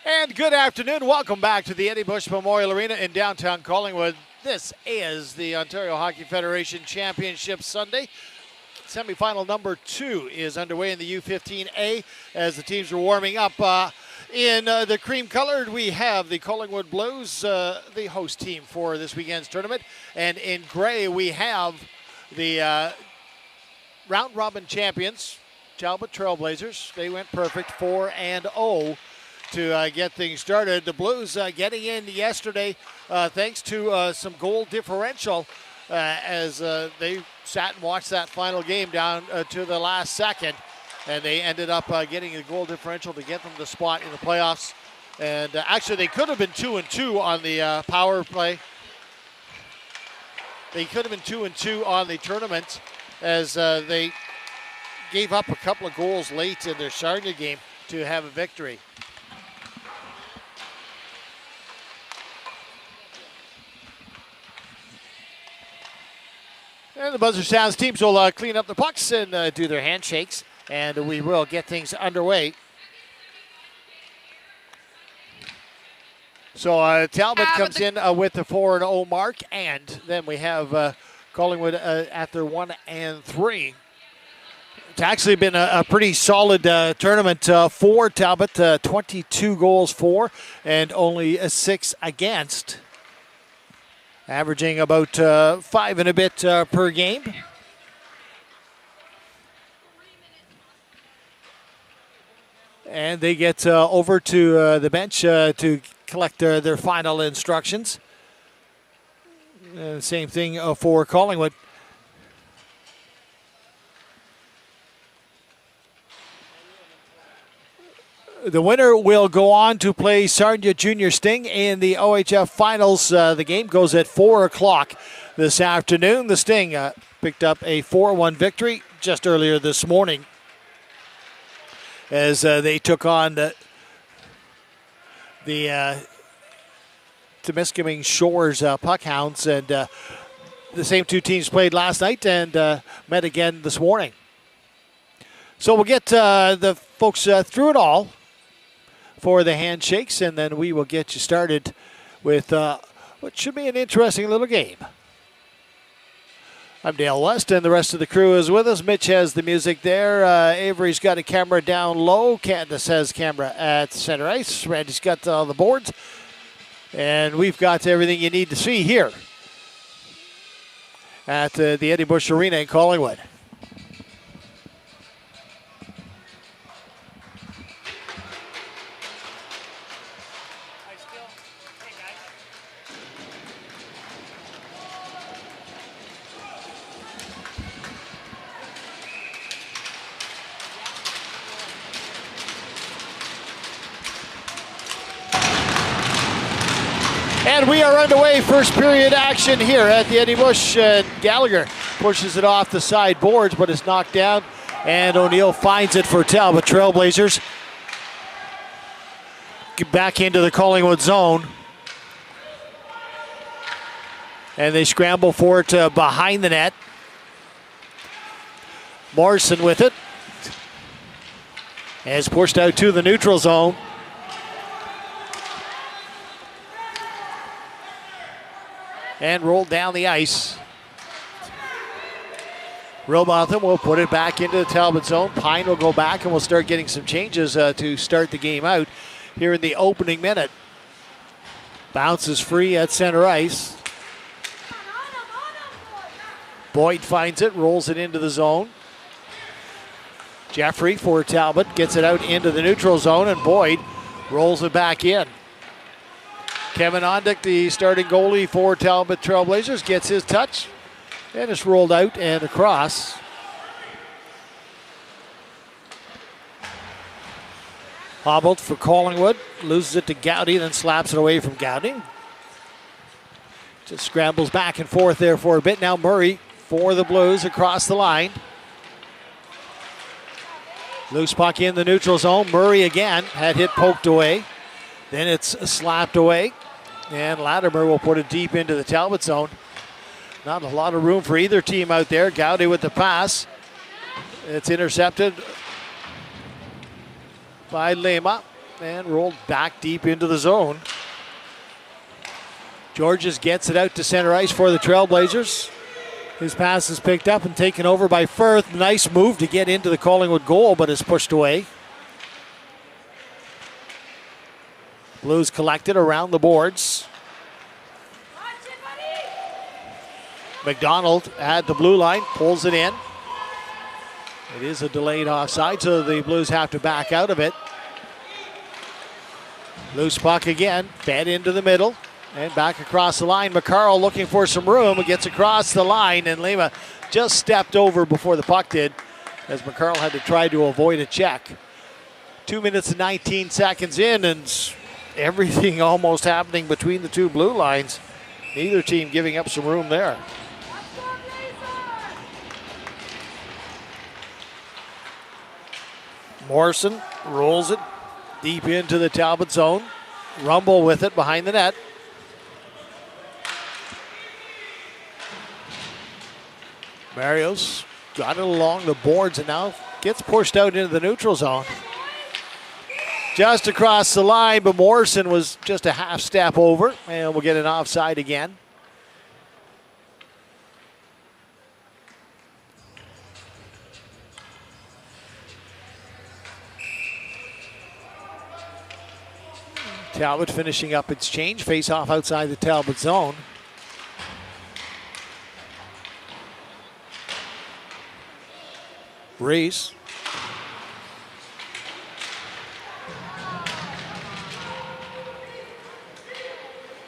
And good afternoon. Welcome back to the Eddie Bush Memorial Arena in downtown Collingwood. This is the Ontario Hockey Federation Championship Sunday. Semi-final number 2 is underway in the U15A as the teams are warming up. In the cream-colored, we have the Collingwood Blues, the host team for this weekend's tournament. And in gray, we have the round-robin champions, Talbot Trailblazers. They went perfect 4-0 to get things started. The Blues getting in yesterday thanks to some goal differential as they sat and watched that final game down to the last second. And they ended up getting a goal differential to get them the spot in the playoffs. And actually, they could have been 2-2 on the power play. They could have been 2-2 on the tournament as they gave up a couple of goals late in their Sarnia game to have a victory. And the buzzer sounds. Teams will clean up the pucks and do their handshakes, and we will get things underway. So Talbot comes in with the 4-0 mark, and then we have Collingwood at their 1-3. It's actually been a pretty solid tournament for Talbot. 22 goals for, and only 6 against. Averaging about 5 and a bit per game. And they get over to the bench to collect their final instructions. Same thing for Collingwood. The winner will go on to play Sarnia Junior Sting in the OHF Finals. The game goes at 4 o'clock this afternoon. The Sting picked up a 4-1 victory just earlier this morning as they took on the Temiskaming Shores Puckhounds. And the same two teams played last night and met again this morning. So we'll get the folks through it all for the handshakes, and then we will get you started with what should be an interesting little game. I'm Dale West, and the rest of the crew is with us. Mitch has the music there. Avery's got a camera down low. Candace has camera at center ice. Randy's got all the boards. And we've got everything you need to see here at the Eddie Bush Arena in Collingwood. And we are underway. First period action here at the Eddie Bush. Gallagher pushes it off the side boards, but it's knocked down. And O'Neill finds it for Talbot Trailblazers. Get back into the Collingwood zone. And they scramble for it behind the net. Morrison with it. And it's pushed out to the neutral zone. And rolled down the ice. Robotham will put it back into the Talbot zone. Pine will go back and we'll start getting some changes to start the game out here in the opening minute. Bounces free at center ice. Boyd finds it, rolls it into the zone. Jeffrey for Talbot gets it out into the neutral zone, and Boyd rolls it back in. Kevin Ondick, the starting goalie for Talbot Trailblazers, gets his touch, and it's rolled out and across. Hobbled for Collingwood, loses it to Gowdy, then slaps it away from Gowdy. Just scrambles back and forth there for a bit. Now Murray for the Blues across the line. Loose puck in the neutral zone. Murray again had hit poked away. Then it's slapped away. And Latimer will put it deep into the Talbot zone. Not a lot of room for either team out there. Gowdy with the pass. It's intercepted by Lema. and rolled back deep into the zone. Georges gets it out to center ice for the Trailblazers. His pass is picked up and taken over by Firth. Nice move to get into the Collingwood goal, but is pushed away. Blues collected around the boards. McDonald at the blue line, pulls it in. It is a delayed offside, so the Blues have to back out of it. Loose puck again, fed into the middle, and back across the line. McCarl looking for some room, gets across the line, and Lima just stepped over before the puck did, as McCarl had to try to avoid a check. 2 minutes and 19 seconds in, and everything almost happening between the two blue lines. Neither team giving up some room there. Morrison rolls it deep into the Talbot zone. Rumble with it behind the net. Marios got it along the boards and now gets pushed out into the neutral zone. Just across the line, but Morrison was just a half step over, and we'll get an offside again. Talbot finishing up its change. Face off outside the Talbot zone. Reese.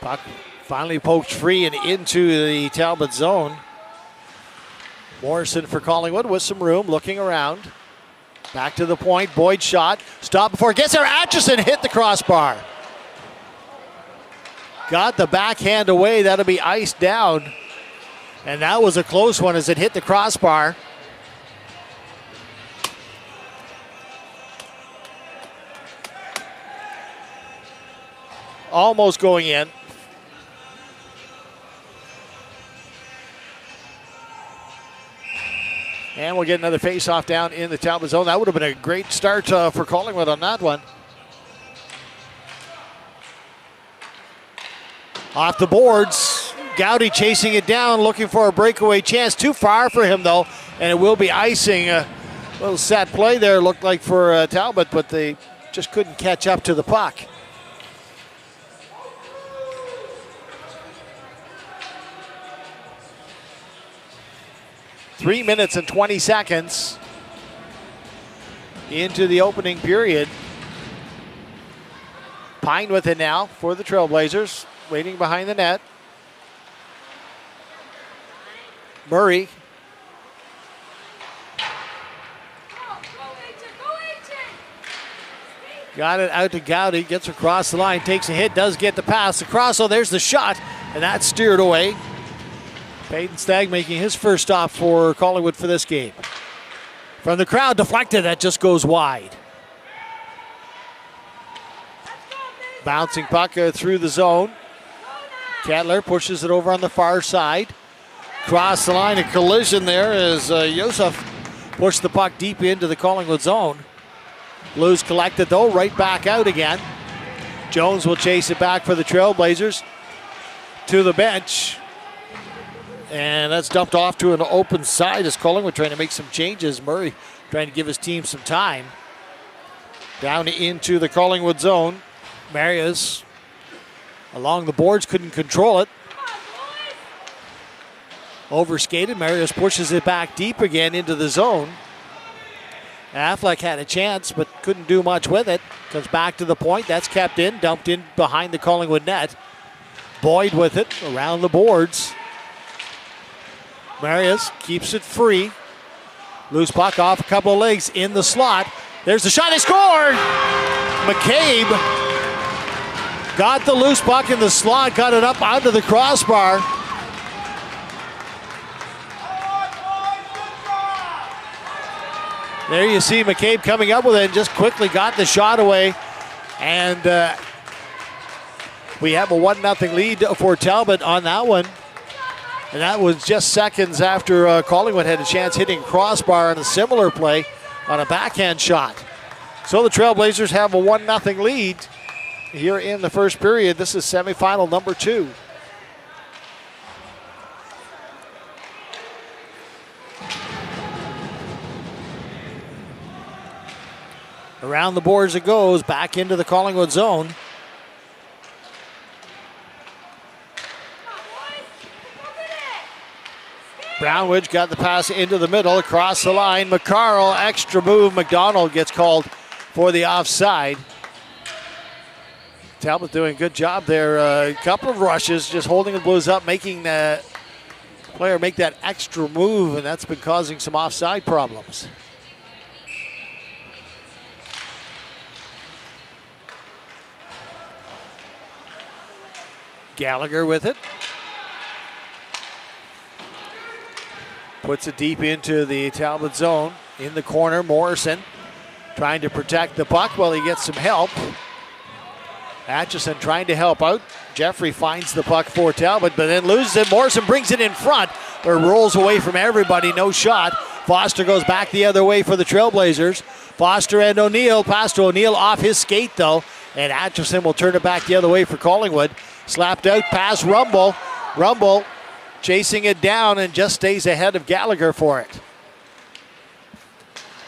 Puck finally poked free and into the Talbot zone. Morrison for Collingwood with some room, looking around. Back to the point. Boyd shot. Stop before it gets there. Atchison hit the crossbar. Got the backhand away. That'll be iced down. And that was a close one as it hit the crossbar. Almost going in. And we'll get another face-off down in the Talbot zone. That would have been a great start for Collingwood on that one. Off the boards, Gowdy chasing it down, looking for a breakaway chance. Too far for him, though, and it will be icing. A little set play there, looked like for Talbot, but they just couldn't catch up to the puck. Three minutes and 20 seconds into the opening period. Pine with it now for the Trailblazers. Waiting behind the net. Murray. Got it out to Gowdy. Gets across the line. Takes a hit. Does get the pass across. Oh, there's the shot. And that's steered away. Peyton Stagg making his first stop for Collingwood for this game. From the crowd, deflected. That just goes wide. Bouncing puck through the zone. Kettler pushes it over on the far side. Cross the line, a collision there as Yosef pushed the puck deep into the Collingwood zone. Blues collected though, right back out again. Jones will chase it back for the Trailblazers to the bench. And that's dumped off to an open side as Collingwood trying to make some changes. Murray trying to give his team some time. Down into the Collingwood zone. Marius along the boards, couldn't control it. Overskated. Marius pushes it back deep again into the zone. Affleck had a chance but couldn't do much with it. Comes back to the point. That's kept in. Dumped in behind the Collingwood net. Boyd with it around the boards. Marius keeps it free. Loose puck off a couple of legs in the slot. There's the shot. They scored! McCabe got the loose puck in the slot, got it up onto the crossbar. There you see McCabe coming up with it and just quickly got the shot away. And we have a 1-0 lead for Talbot on that one. And that was just seconds after Collingwood had a chance hitting crossbar on a similar play on a backhand shot. So the Trailblazers have a 1-0 lead here in the first period. This is semifinal number 2. Around the boards it goes, back into the Collingwood zone. Brownridge got the pass into the middle, across the line. McCarl, extra move. McDonald gets called for the offside. Talbot doing a good job there. A couple of rushes, just holding the Blues up, making the player make that extra move, and that's been causing some offside problems. Gallagher with it. Puts it deep into the Talbot zone. In the corner, Morrison trying to protect the puck while he gets some help. Atchison trying to help out. Jeffrey finds the puck for Talbot, but then loses it. Morrison brings it in front, but rolls away from everybody. No shot. Foster goes back the other way for the Trailblazers. Foster and O'Neill. Pass to O'Neill off his skate, though. And Atchison will turn it back the other way for Collingwood. Slapped out past Rumble. Rumble chasing it down and just stays ahead of Gallagher for it.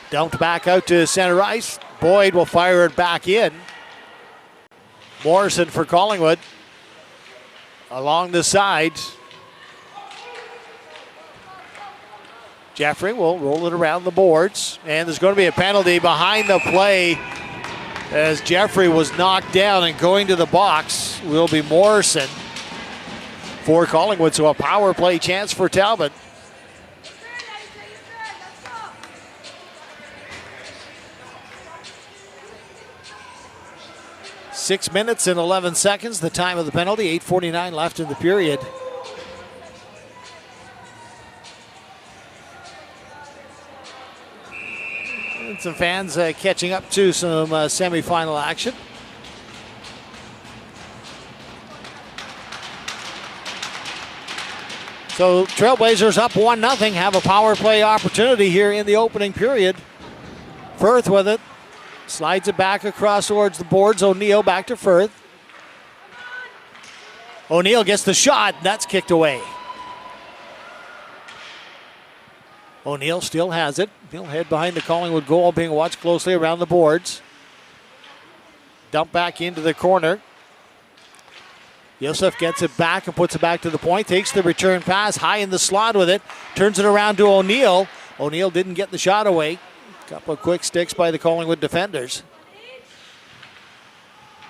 Dumped back out to center ice. Boyd will fire it back in. Morrison for Collingwood. Along the sides. Jeffrey will roll it around the boards. And there's going to be a penalty behind the play as Jeffrey was knocked down, and going to the box will be Morrison for Collingwood. So a power play chance for Talbot. Six minutes and 11 seconds, the time of the penalty. 8:49 left in the period. And some fans catching up to some semifinal action. So Trailblazers up 1-0, have a power play opportunity here in the opening period. Firth with it. Slides it back across towards the boards. O'Neill back to Firth. O'Neill gets the shot. That's kicked away. O'Neill still has it. He'll head behind the Collingwood goal, being watched closely around the boards. Dump back into the corner. Yosef gets it back and puts it back to the point. Takes the return pass high in the slot with it. Turns it around to O'Neill. O'Neill didn't get the shot away. Couple of quick sticks by the Collingwood defenders.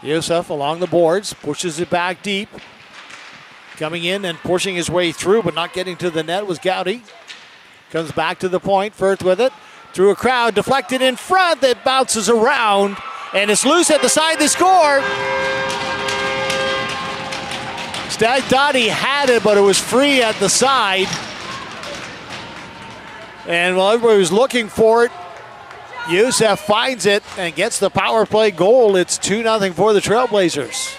Yosef along the boards. Pushes it back deep. Coming in and pushing his way through, but not getting to the net was Gowdy. Comes back to the point. Firth with it. Through a crowd. Deflected in front. That bounces around. And it's loose at the side. They score. Stagg thought he had it, but it was free at the side. And while everybody was looking for it, Youssef finds it and gets the power play goal. It's 2-0 for the Trailblazers.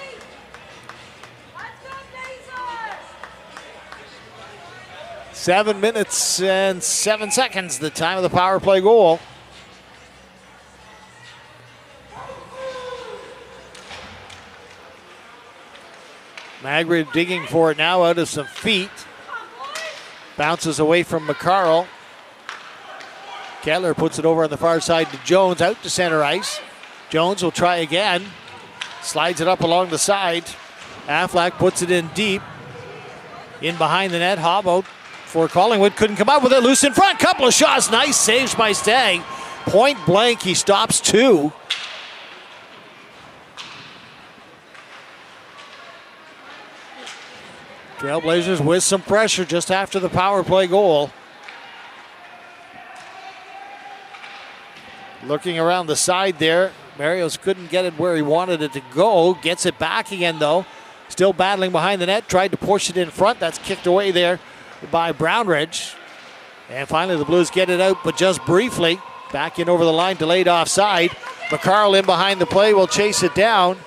Seven minutes and 7 seconds, the time of the power play goal. Magrid digging for it now out of some feet. Bounces away from McCarl. Kettler puts it over on the far side to Jones, out to center ice. Jones will try again. Slides it up along the side. Affleck puts it in deep. In behind the net, Hobbo for Collingwood. Couldn't come up with it. Loose in front. Couple of shots. Nice saves by Stagg. Point blank, he stops two. Trailblazers with some pressure just after the power play goal. Looking around the side there. Marios couldn't get it where he wanted it to go. Gets it back again, though. Still battling behind the net. Tried to push it in front. That's kicked away there by Brownridge. And finally the Blues get it out, but just briefly. Back in over the line, delayed offside. McCarl in behind the play will chase it down.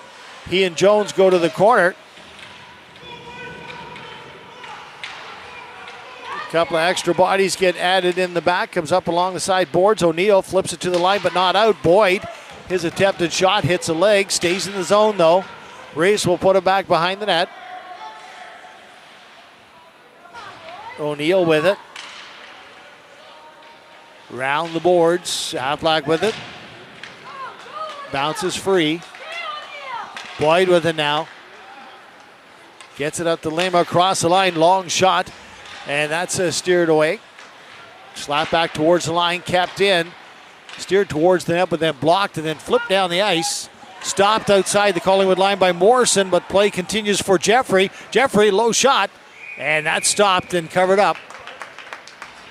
He and Jones go to the corner. Couple of extra bodies get added in the back. Comes up along the side boards. O'Neill flips it to the line, but not out. Boyd His attempted shot hits a leg, stays in the zone though. Reese will put it back behind the net. O'Neill with it. Round the boards, Aflac with it. Bounces free. Boyd with it now. Gets it up to Lima across the line, long shot. And that's steered away. Slap back towards the line, kept in. Steered towards the net, but then blocked and then flipped down the ice. Stopped outside the Collingwood line by Morrison, but play continues for Jeffrey. Jeffrey, low shot, and that stopped and covered up.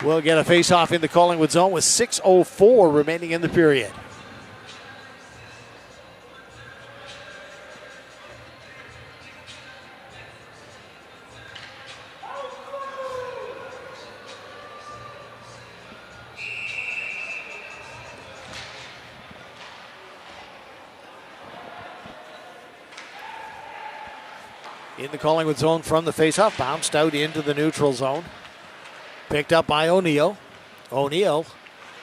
We'll get a face-off in the Collingwood zone with 6:04 remaining in the period. In the Collingwood zone from the faceoff, bounced out into the neutral zone. Picked up by O'Neill. O'Neill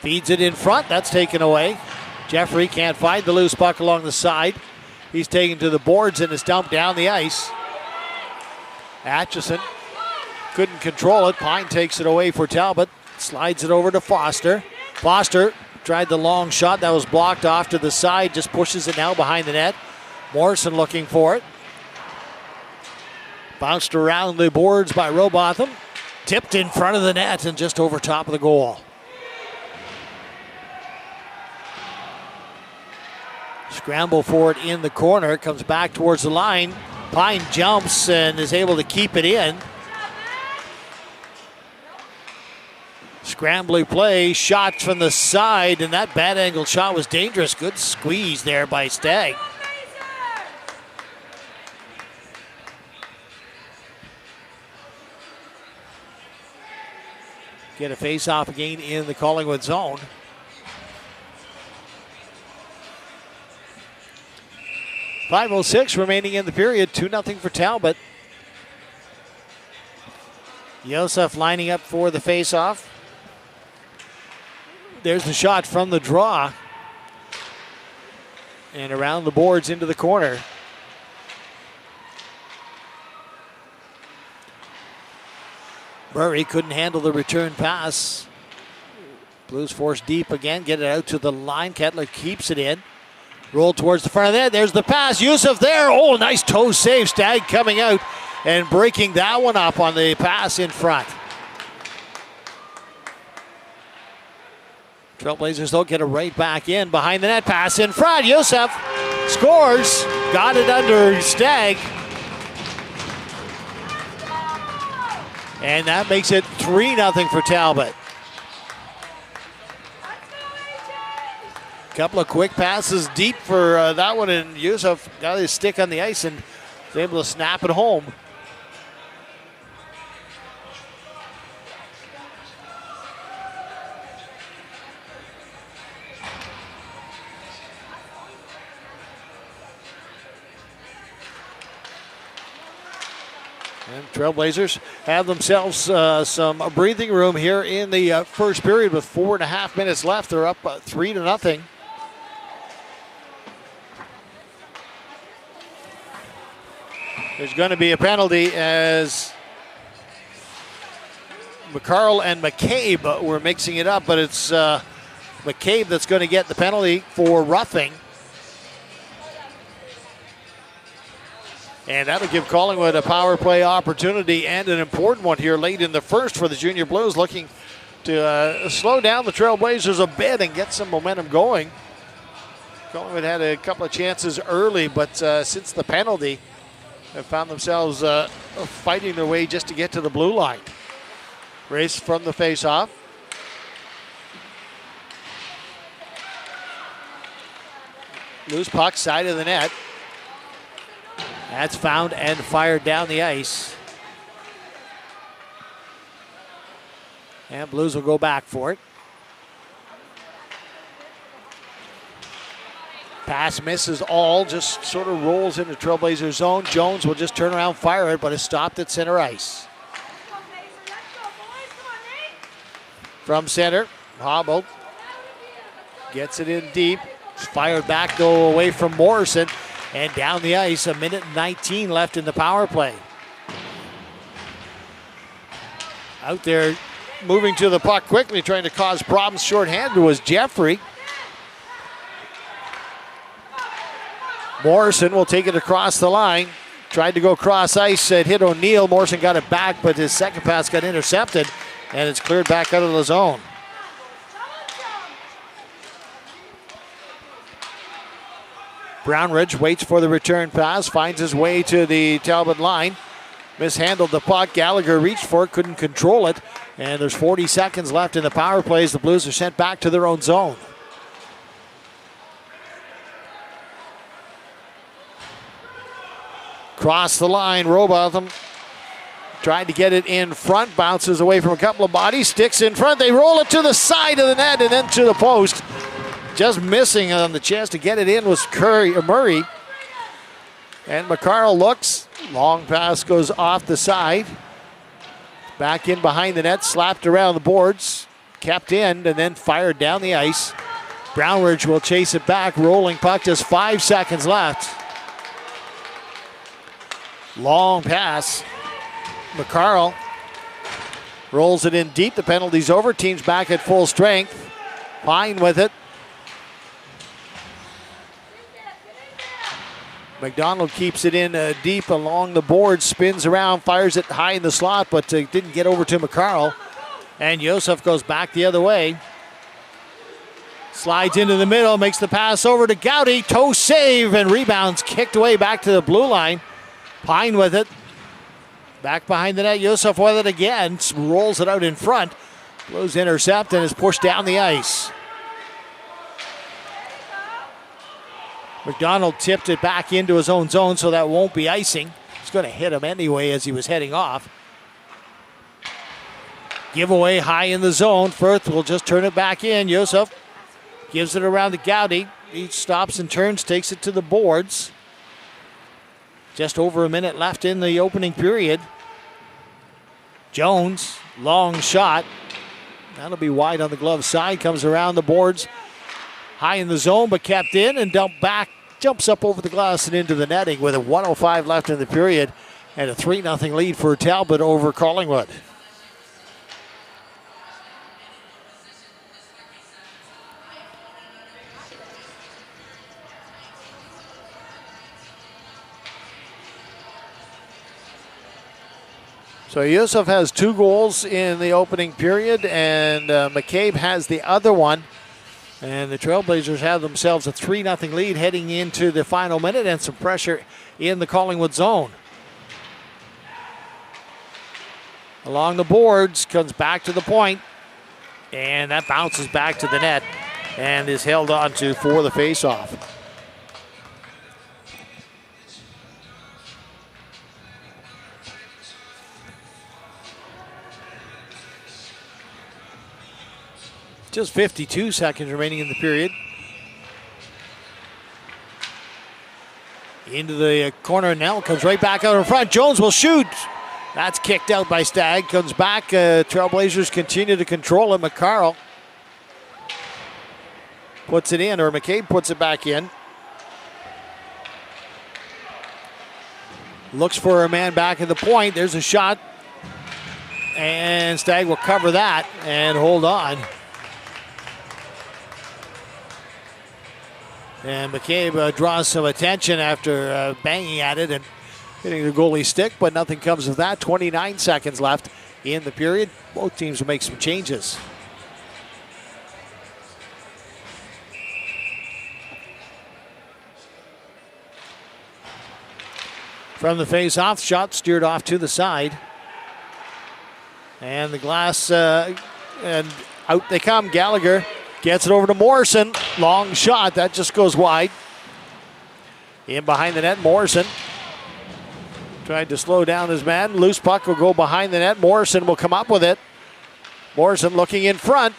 feeds it in front. That's taken away. Jeffrey can't find the loose puck along the side. He's taken to the boards and is dumped down the ice. Atchison couldn't control it. Pine takes it away for Talbot. Slides it over to Foster. Foster tried the long shot. That was blocked off to the side. Just pushes it now behind the net. Morrison looking for it. Bounced around the boards by Robotham. Tipped in front of the net and just over top of the goal. Scramble for it in the corner. Comes back towards the line. Pine jumps and is able to keep it in. Scrambly play. Shot from the side, and that bad angle shot was dangerous. Good squeeze there by Stagg. Get a face-off again in the Collingwood zone. .506 remaining in the period. 2-0 for Talbot. Yosef lining up for the face-off. There's the shot from the draw. And around the boards into the corner. Murray couldn't handle the return pass. Blues forced deep again, get it out to the line. Kettler keeps it in. Roll towards the front of that. There's the pass. Yusuf there. Oh, nice toe save. Stagg coming out and breaking that one up on the pass in front. Trailblazers don't get it right back in behind the net. Pass in front. Yusuf scores. Got it under Stagg. And that makes it 3-0 for Talbot. Couple of quick passes deep for that one, and Yusuf got his stick on the ice and was able to snap it home. And Trailblazers have themselves some breathing room here in the first period with 4.5 minutes left. They're up 3-0. There's going to be a penalty as McCarl and McCabe were mixing it up, but it's McCabe that's going to get the penalty for roughing. And that'll give Collingwood a power play opportunity and an important one here late in the first for the Junior Blues, looking to slow down the Trailblazers a bit and get some momentum going. Collingwood had a couple of chances early, but since the penalty, have found themselves fighting their way just to get to the blue line. Race from the face-off. Loose puck, side of the net. That's found and fired down the ice. And Blues will go back for it. Pass misses all, just sort of rolls into Trailblazer zone. Jones will just turn around, fire it, but is stopped at center ice. From center, Hobble gets it in deep. It's fired back, though, away from Morrison. And down the ice, 1:19 left in the power play. Out there, moving to the puck quickly, trying to cause problems shorthanded was Jeffrey. Morrison will take it across the line. Tried to go cross ice, it hit O'Neill. Morrison got it back, but his second pass got intercepted, and it's cleared back out of the zone. Brownridge waits for the return pass, finds his way to the Talbot line. Mishandled the puck. Gallagher reached for it, couldn't control it. And there's 40 seconds left in the power plays. The Blues are sent back to their own zone. Cross the line, Robotham tried to get it in front, bounces away from a couple of bodies, sticks in front. They roll it to the side of the net and then to the post. Just missing on the chance to get it in was Murray. And McCarl looks. Long pass goes off the side. Back in behind the net, slapped around the boards, kept in, and then fired down the ice. Brownridge will chase it back. Rolling puck, just 5 seconds left. Long pass. McCarl rolls it in deep. The penalty's over. Team's back at full strength. Pine with it. McDonald keeps it in deep along the board, spins around, fires it high in the slot, but didn't get over to McCarl. And Joseph goes back the other way. Slides into the middle, makes the pass over to Gowdy. Toe save and rebounds kicked away back to the blue line. Pine with it. Back behind the net, Joseph with it again. Rolls it out in front. Blues intercept and is pushed down the ice. McDonald tipped it back into his own zone, so that won't be icing. It's going to hit him anyway as he was heading off. Giveaway high in the zone. Firth will just turn it back in. Joseph gives it around to Gowdy. He stops and turns, takes it to the boards. Just over a minute left in the opening period. Jones, long shot. That'll be wide on the glove side. Comes around the boards. High in the zone, but kept in and dumped back. Jumps up over the glass and into the netting with a 1:05 left in the period. And a 3-0 lead for Talbot over Collingwood. So Yusuf has 2 goals in the opening period, and McCabe has the other one. And the Trailblazers have themselves a 3-0 lead heading into the final minute, and some pressure in the Collingwood zone. Along the boards, comes back to the point, and that bounces back to the net and is held on to for the faceoff. Just 52 seconds remaining in the period. Into the corner, Nell comes right back out in front. Jones will shoot. That's kicked out by Stagg. Comes back. Trailblazers continue to control it. McCarl puts it in, or McCabe puts it back in. Looks for a man back at the point. There's a shot. And Stagg will cover that and hold on. And McCabe draws some attention after banging at it and hitting the goalie stick, but nothing comes of that. 29 seconds left in the period. Both teams will make some changes. From the face-off, shot steered off to the side. And the glass, and out they come. Gallagher gets it over to Morrison. Long shot. That just goes wide. In behind the net, Morrison tried to slow down his man. Loose puck will go behind the net. Morrison will come up with it. Morrison looking in front.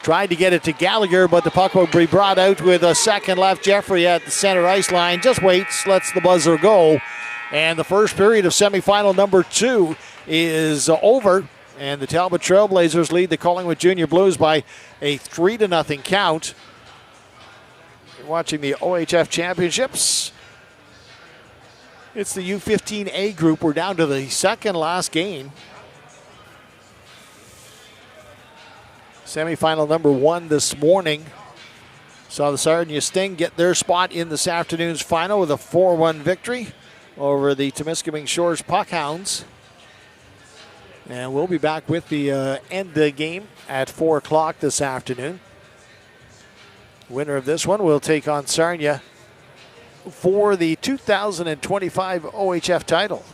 Tried to get it to Gallagher, but the puck will be brought out with a second left. Jeffrey at the center ice line just waits, lets the buzzer go. And the first period of semifinal number 2 is over. And the Talbot Trailblazers lead the Collingwood Junior Blues by a 3-0 count. watching the OHF Championships. It's the U15A group. We're down to the second last game. Semi-final number 1 this morning. Saw the Sarnia Sting get their spot in this afternoon's final with a 4-1 victory over the Temiskaming Shores Puckhounds. And we'll be back with the end of the game at 4 o'clock this afternoon. Winner of this one will take on Sarnia for the 2025 OHF title.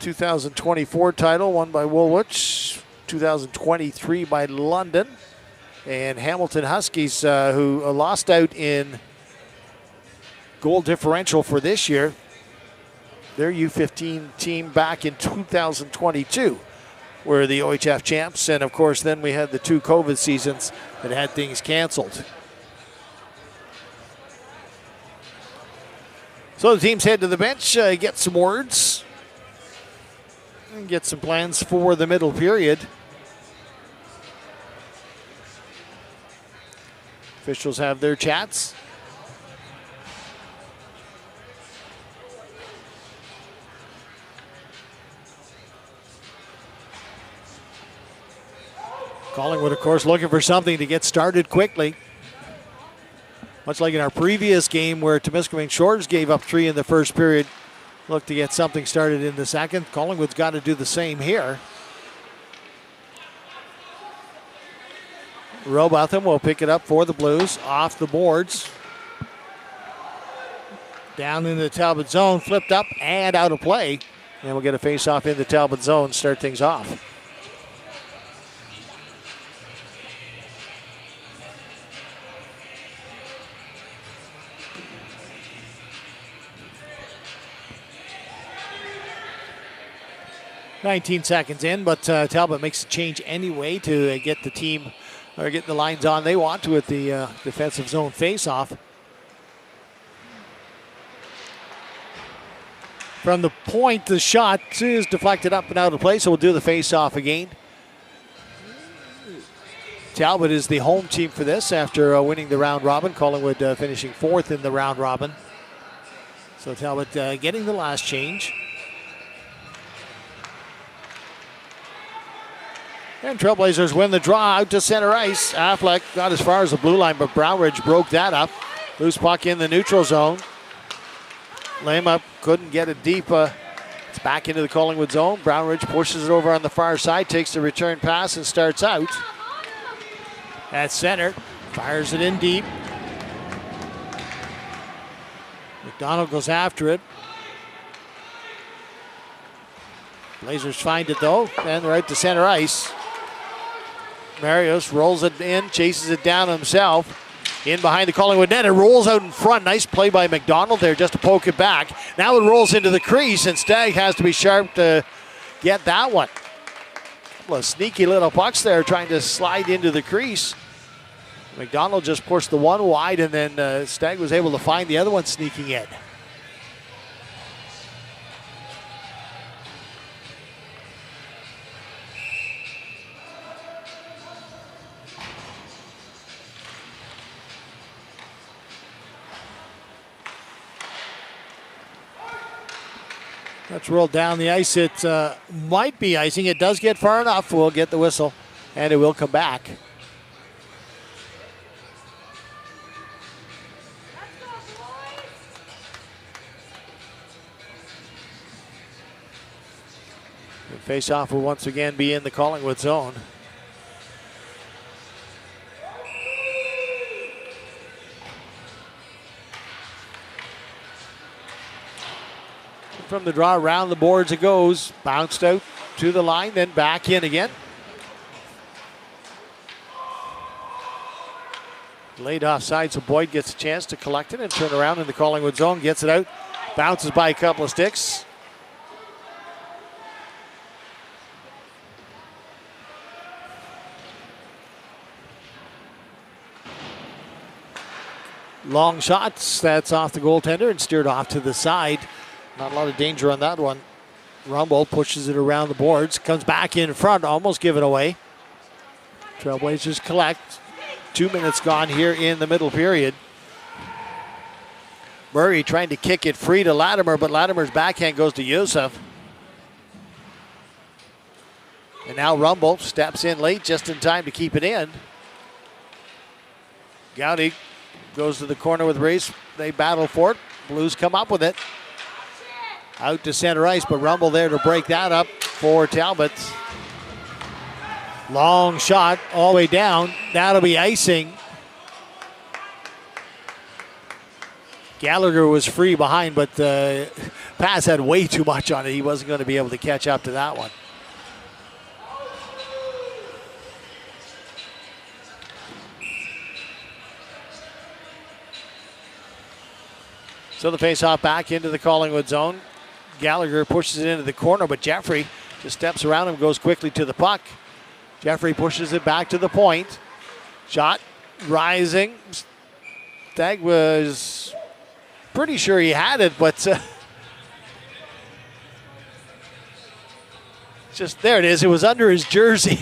'24 title won by Woolwich, 2023 by London, and Hamilton Huskies, who lost out in goal differential for this year. Their U15 team back in 2022 were the OHF champs, and of course then we had the 2 COVID seasons that had things canceled. So the teams head to the bench, get some words, and get some plans for the middle period. Officials have their chats. Collingwood, of course, looking for something to get started quickly. Much like in our previous game where Temiskaming Shores gave up 3 in the first period, look to get something started in the second. Collingwood's got to do the same here. Robotham will pick it up for the Blues, off the boards. Down in the Talbot zone, flipped up and out of play. And we'll get a face-off in the Talbot zone, start things off. "19 seconds in, but Talbot makes a change anyway to get the team, or get the lines on they want to at the defensive zone face-off. From the point, the shot is deflected up and out of play, so we'll do the face-off again. Talbot is the home team for this after winning the round robin. Collingwood finishing 4th in the round robin. So Talbot getting the last change. And Trailblazers win the draw out to center ice. Affleck got as far as the blue line, but Brownridge broke that up. Loose puck in the neutral zone. Lame up, couldn't get it deep. It's back into the Collingwood zone. Brownridge pushes it over on the far side, takes the return pass and starts out. At center, fires it in deep. McDonald goes after it. Blazers find it though, and right to center ice. Marios rolls it in, chases it down himself. In behind the Collingwood net, it rolls out in front. Nice play by McDonald there just to poke it back. Now it rolls into the crease, and Stagg has to be sharp to get that one. Well, sneaky little pucks there trying to slide into the crease. McDonald just pushed the one wide, and then Stagg was able to find the other one sneaking in. That's rolled down the ice. It might be icing. It does get far enough. We'll get the whistle, and it will come back. The face-off will once again be in the Collingwood zone. From the draw, around the boards it goes. Bounced out to the line, then back in again. Laid offside, so Boyd gets a chance to collect it and turn around in the Collingwood zone. Gets it out, bounces by a couple of sticks. Long shots, that's off the goaltender and steered off to the side. Not a lot of danger on that one. Rumble pushes it around the boards, comes back in front, almost give it away. Trailblazers collect. 2 minutes gone here in the middle period. Murray trying to kick it free to Latimer, but Latimer's backhand goes to Yusuf. And now Rumble steps in late just in time to keep it in. Gowdy goes to the corner with Reese. They battle for it. Blues come up with it. Out to center ice, but Rumble there to break that up for Talbot. Long shot all the way down. That'll be icing. Gallagher was free behind, but the pass had way too much on it. He wasn't going to be able to catch up to that one. So the face-off back into the Collingwood zone. Gallagher pushes it into the corner, but Jeffrey just steps around him, goes quickly to the puck. Jeffrey pushes it back to the point. Shot rising. Stagg was pretty sure he had it, but just there it is. It was under his jersey.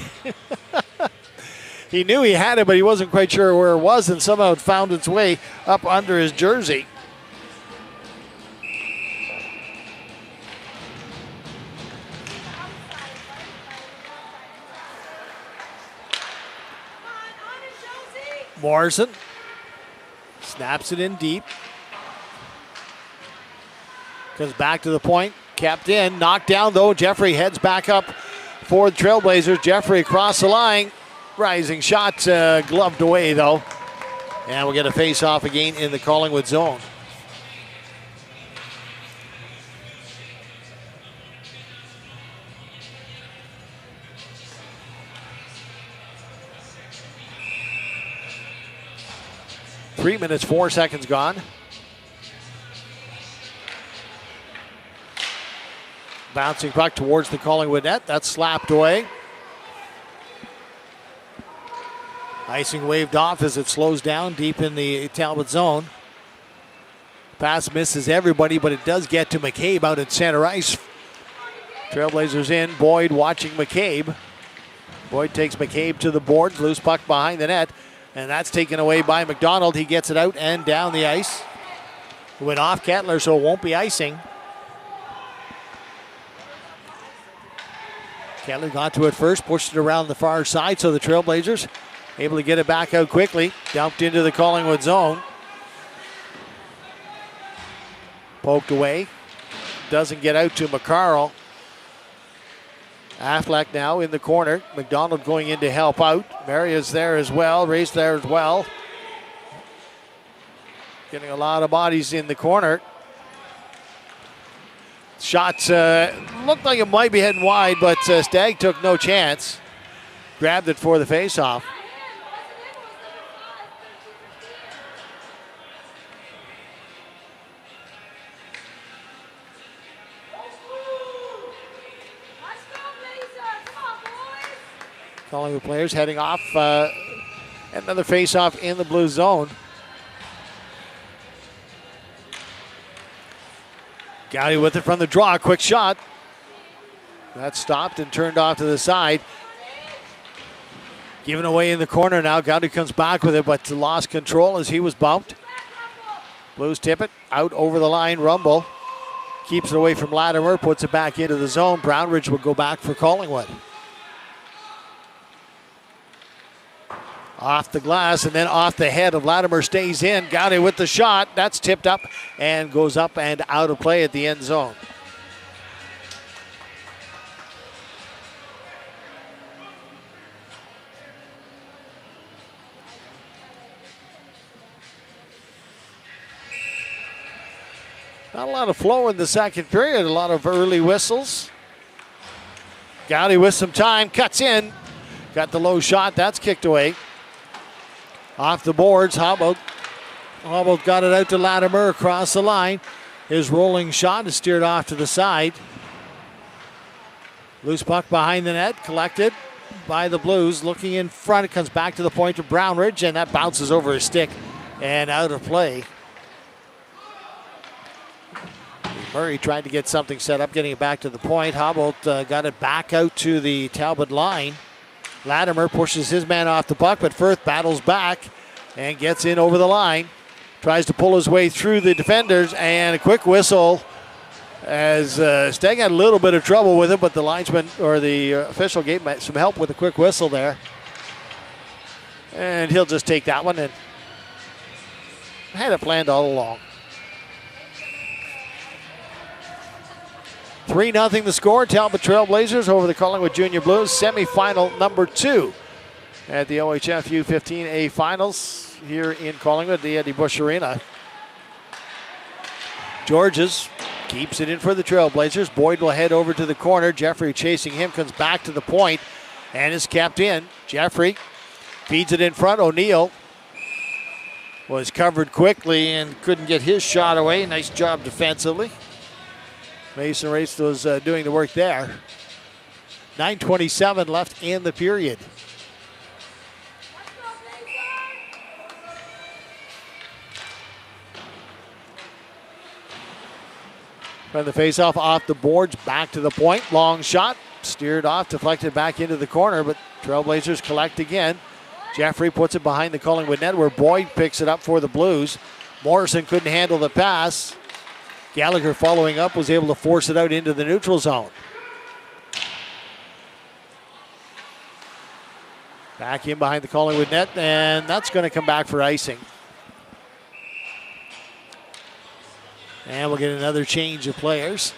He knew he had it, but he wasn't quite sure where it was, and somehow it found its way up under his jersey. Morrison snaps it in deep. Comes back to the point. Kept in. Knocked down, though. Jeffrey heads back up for the Trailblazers. Jeffrey across the line. Rising shot gloved away, though. And we'll get a face-off again in the Collingwood zone. Three minutes, 4 seconds gone. Bouncing puck towards the Collingwood net. That's slapped away. Icing waved off as it slows down deep in the Talbot zone. Pass misses everybody, but it does get to McCabe out at center ice. Trailblazers in. Boyd watching McCabe. Boyd takes McCabe to the boards. Loose puck behind the net. And that's taken away by McDonald. He gets it out and down the ice. It went off Kettler, so it won't be icing. Kettler got to it first, pushed it around the far side, so the Trailblazers able to get it back out quickly. Dumped into the Collingwood zone. Poked away. Doesn't get out to McCarl. Affleck now in the corner. McDonald going in to help out. Maria's there as well. Ray's there as well. Getting a lot of bodies in the corner. Shots looked like it might be heading wide, but Stagg took no chance. Grabbed it for the faceoff. Collingwood players heading off. Another face-off in the blue zone. Gowdy with it from the draw. Quick shot. That stopped and turned off to the side. Given away in the corner now. Gowdy comes back with it, but lost control as he was bumped. Blues tip it out over the line. Rumble keeps it away from Latimer. Puts it back into the zone. Brownridge will go back for Collingwood. Off the glass and then off the head of Latimer, stays in. Gowdy with the shot. That's tipped up and goes up and out of play at the end zone. Not a lot of flow in the second period. A lot of early whistles. Gowdy with some time. Cuts in. Got the low shot. That's kicked away. Off the boards, Hobble got it out to Latimer across the line. His rolling shot is steered off to the side. Loose puck behind the net, collected by the Blues. Looking in front, it comes back to the point of Brownridge, and that bounces over his stick and out of play. Murray tried to get something set up, getting it back to the point. Hobble got it back out to the Talbot line. Latimer pushes his man off the puck, but Firth battles back and gets in over the line. Tries to pull his way through the defenders, and a quick whistle as Steg had a little bit of trouble with it, but the linesman or the official gave him some help with a quick whistle there. And he'll just take that one and had it planned all along. 3-0 the score. Talbot Trailblazers over the Collingwood Junior Blues. Semi-final number 2 at the OHF U15A Finals here in Collingwood, the Eddie Bush Arena. Georges keeps it in for the Trailblazers. Boyd will head over to the corner. Jeffrey chasing him, comes back to the point and is kept in. Jeffrey feeds it in front. O'Neill was covered quickly and couldn't get his shot away. Nice job defensively. Mason Race was doing the work there. 9:27 left in the period. From the faceoff off the boards, back to the point. Long shot, steered off, deflected back into the corner, but Trailblazers collect again. Jeffrey puts it behind the Collingwood net where Boyd picks it up for the Blues. Morrison couldn't handle the pass. Gallagher following up was able to force it out into the neutral zone. Back in behind the Collingwood net, and that's going to come back for icing. And we'll get another change of players.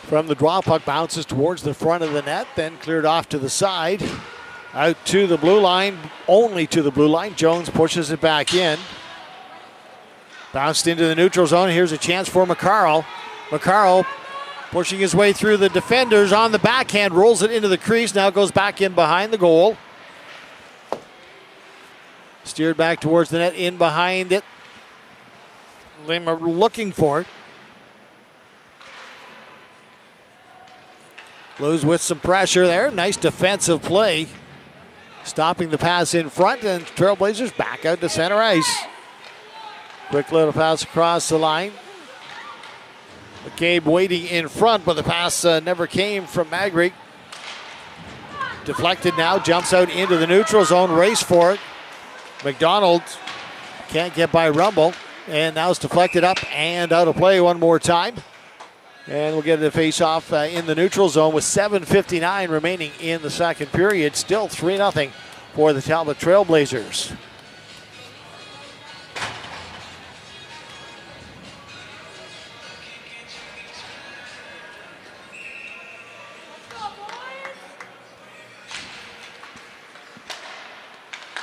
From the draw, puck bounces towards the front of the net, then cleared off to the side. Out to the blue line, only to the blue line. Jones pushes it back in. Bounced into the neutral zone. Here's a chance for McCarl. McCarl pushing his way through the defenders on the backhand, rolls it into the crease, now goes back in behind the goal. Steered back towards the net, in behind it. Lima looking for it. Blues with some pressure there. Nice defensive play. Stopping the pass in front, and Trailblazers back out to center ice. Quick little pass across the line. McCabe waiting in front, but the pass never came from Magritte. Deflected now, jumps out into the neutral zone, race for it. McDonald can't get by Rumble, and now it's deflected up and out of play one more time. And we'll get a face-off in the neutral zone with 7:59 remaining in the second period. Still 3-0 for the Talbot Trailblazers.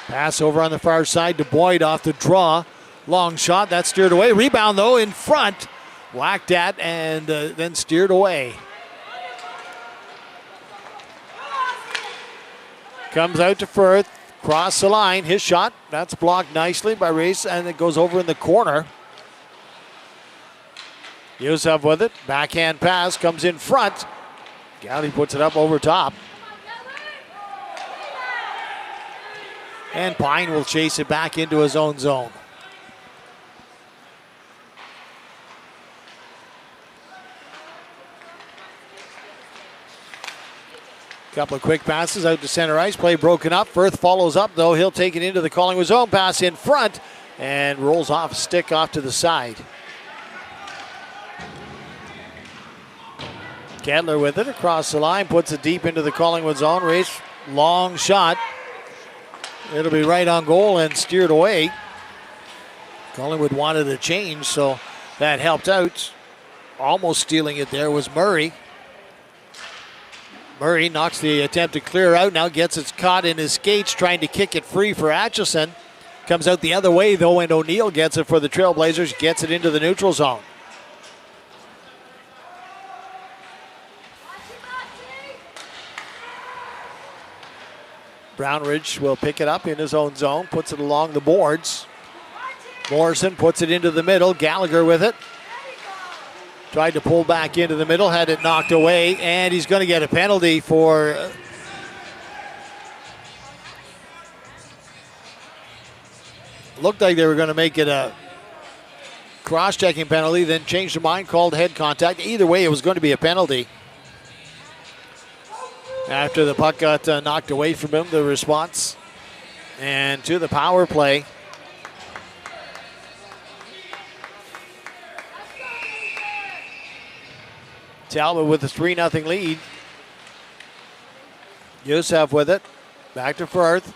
Pass over on the far side to Boyd off the draw. Long shot, that's steered away. Rebound though in front. Whacked at and then steered away. Comes out to Firth, cross the line. His shot, that's blocked nicely by Reese, and it goes over in the corner. Yusuf with it, backhand pass, comes in front. Gowdy puts it up over top. And Pine will chase it back into his own zone. Couple of quick passes out to center ice. Play broken up. Firth follows up, though. He'll take it into the Collingwood zone. Pass in front and rolls off, stick off to the side. Kettler with it across the line. Puts it deep into the Collingwood zone. Race, long shot. It'll be right on goal and steered away. Collingwood wanted a change, so that helped out. Almost stealing it there was Murray. Murray knocks the attempt to clear out, now gets it caught in his skates, trying to kick it free for Atchison. Comes out the other way though, and O'Neill gets it for the Trailblazers, gets it into the neutral zone. Brownridge will pick it up in his own zone, puts it along the boards. Morrison puts it into the middle, Gallagher with it. Tried to pull back into the middle, had it knocked away, and he's going to get a penalty for... looked like they were going to make it a cross-checking penalty, then changed their mind, called head contact. Either way, it was going to be a penalty. After the puck got knocked away from him, the response. And to the power play. Talbot with a 3-0 lead. Youssef with it. Back to Firth.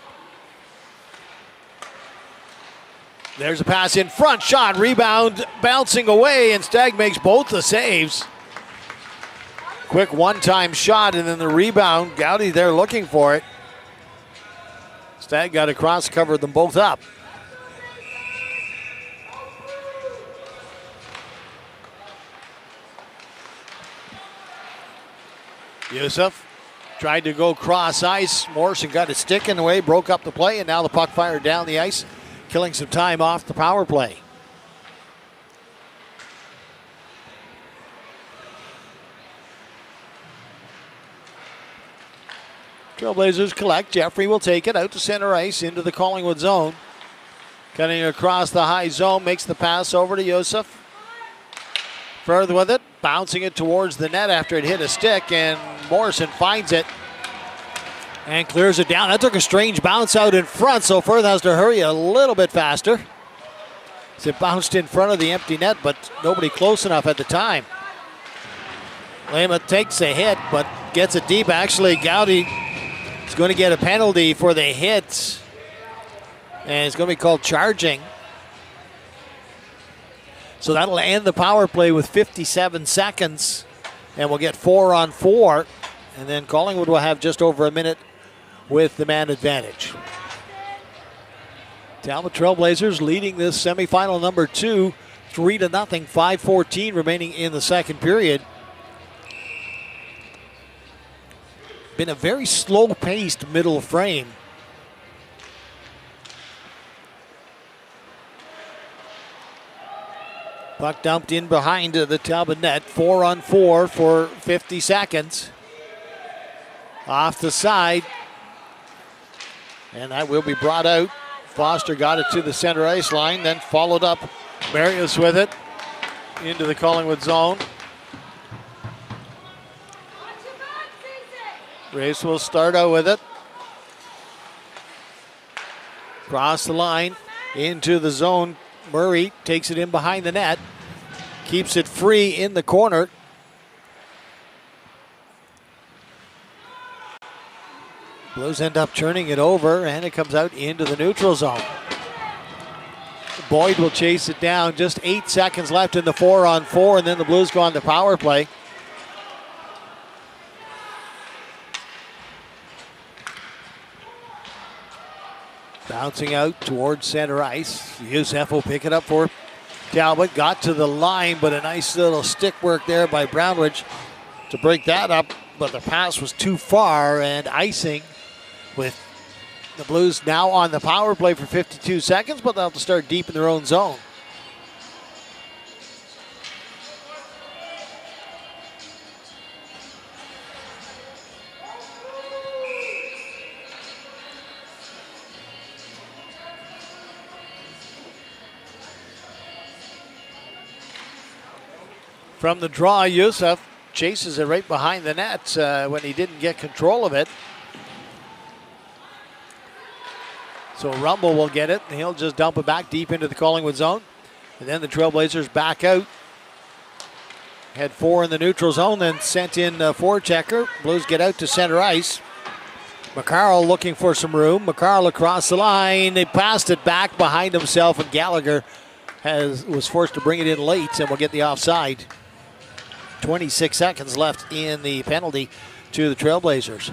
There's a pass in front. Shot. Rebound. Bouncing away. And Stagg makes both the saves. Quick one-time shot. And then the rebound. Gowdy there looking for it. Stagg got across. Covered them both up. Youssef tried to go cross ice. Morrison got his stick in the way, broke up the play, and now the puck fired down the ice, killing some time off the power play. Trailblazers collect. Jeffrey will take it out to center ice into the Collingwood zone. Cutting across the high zone, makes the pass over to Youssef. Further with it, bouncing it towards the net after it hit a stick, and Morrison finds it and clears it down. That took a strange bounce out in front, so Firth has to hurry a little bit faster. As it bounced in front of the empty net, but nobody close enough at the time. Lema takes a hit, but gets it deep. Actually, Gowdy is going to get a penalty for the hit, and it's going to be called charging. So that'll end the power play with 57 seconds, and we'll get 4-on-4, and then Collingwood will have just over a minute with the man advantage. Talbot Trailblazers leading this semifinal number 2, 3-0, 5:14 remaining in the second period. Been a very slow-paced middle frame. Puck dumped in behind the Talbot net. 4-on-4 for 50 seconds. Off the side. And that will be brought out. Foster got it to the center ice line, then followed up. Marius with it into the Collingwood zone. Race will start out with it. Cross the line into the zone. Murray takes it in behind the net. Keeps it free in the corner. Blues end up turning it over, and it comes out into the neutral zone. Boyd will chase it down. Just 8 seconds left in the 4-on-4, and then the Blues go on the power play. Bouncing out towards center ice. Youssef will pick it up for Talbot. Got to the line, but a nice little stick work there by Brownridge to break that up. But the pass was too far, and icing with the Blues now on the power play for 52 seconds, but they'll have to start deep in their own zone. From the draw, Youssef chases it right behind the net when he didn't get control of it. So Rumble will get it, and he'll just dump it back deep into the Collingwood zone. And then the Trailblazers back out. Had 4 in the neutral zone, then sent in a forechecker. Blues get out to center ice. McCarroll looking for some room. McCarroll across the line. They passed it back behind himself, and Gallagher was forced to bring it in late, and will get the offside. 26 seconds left in the penalty to the Trailblazers.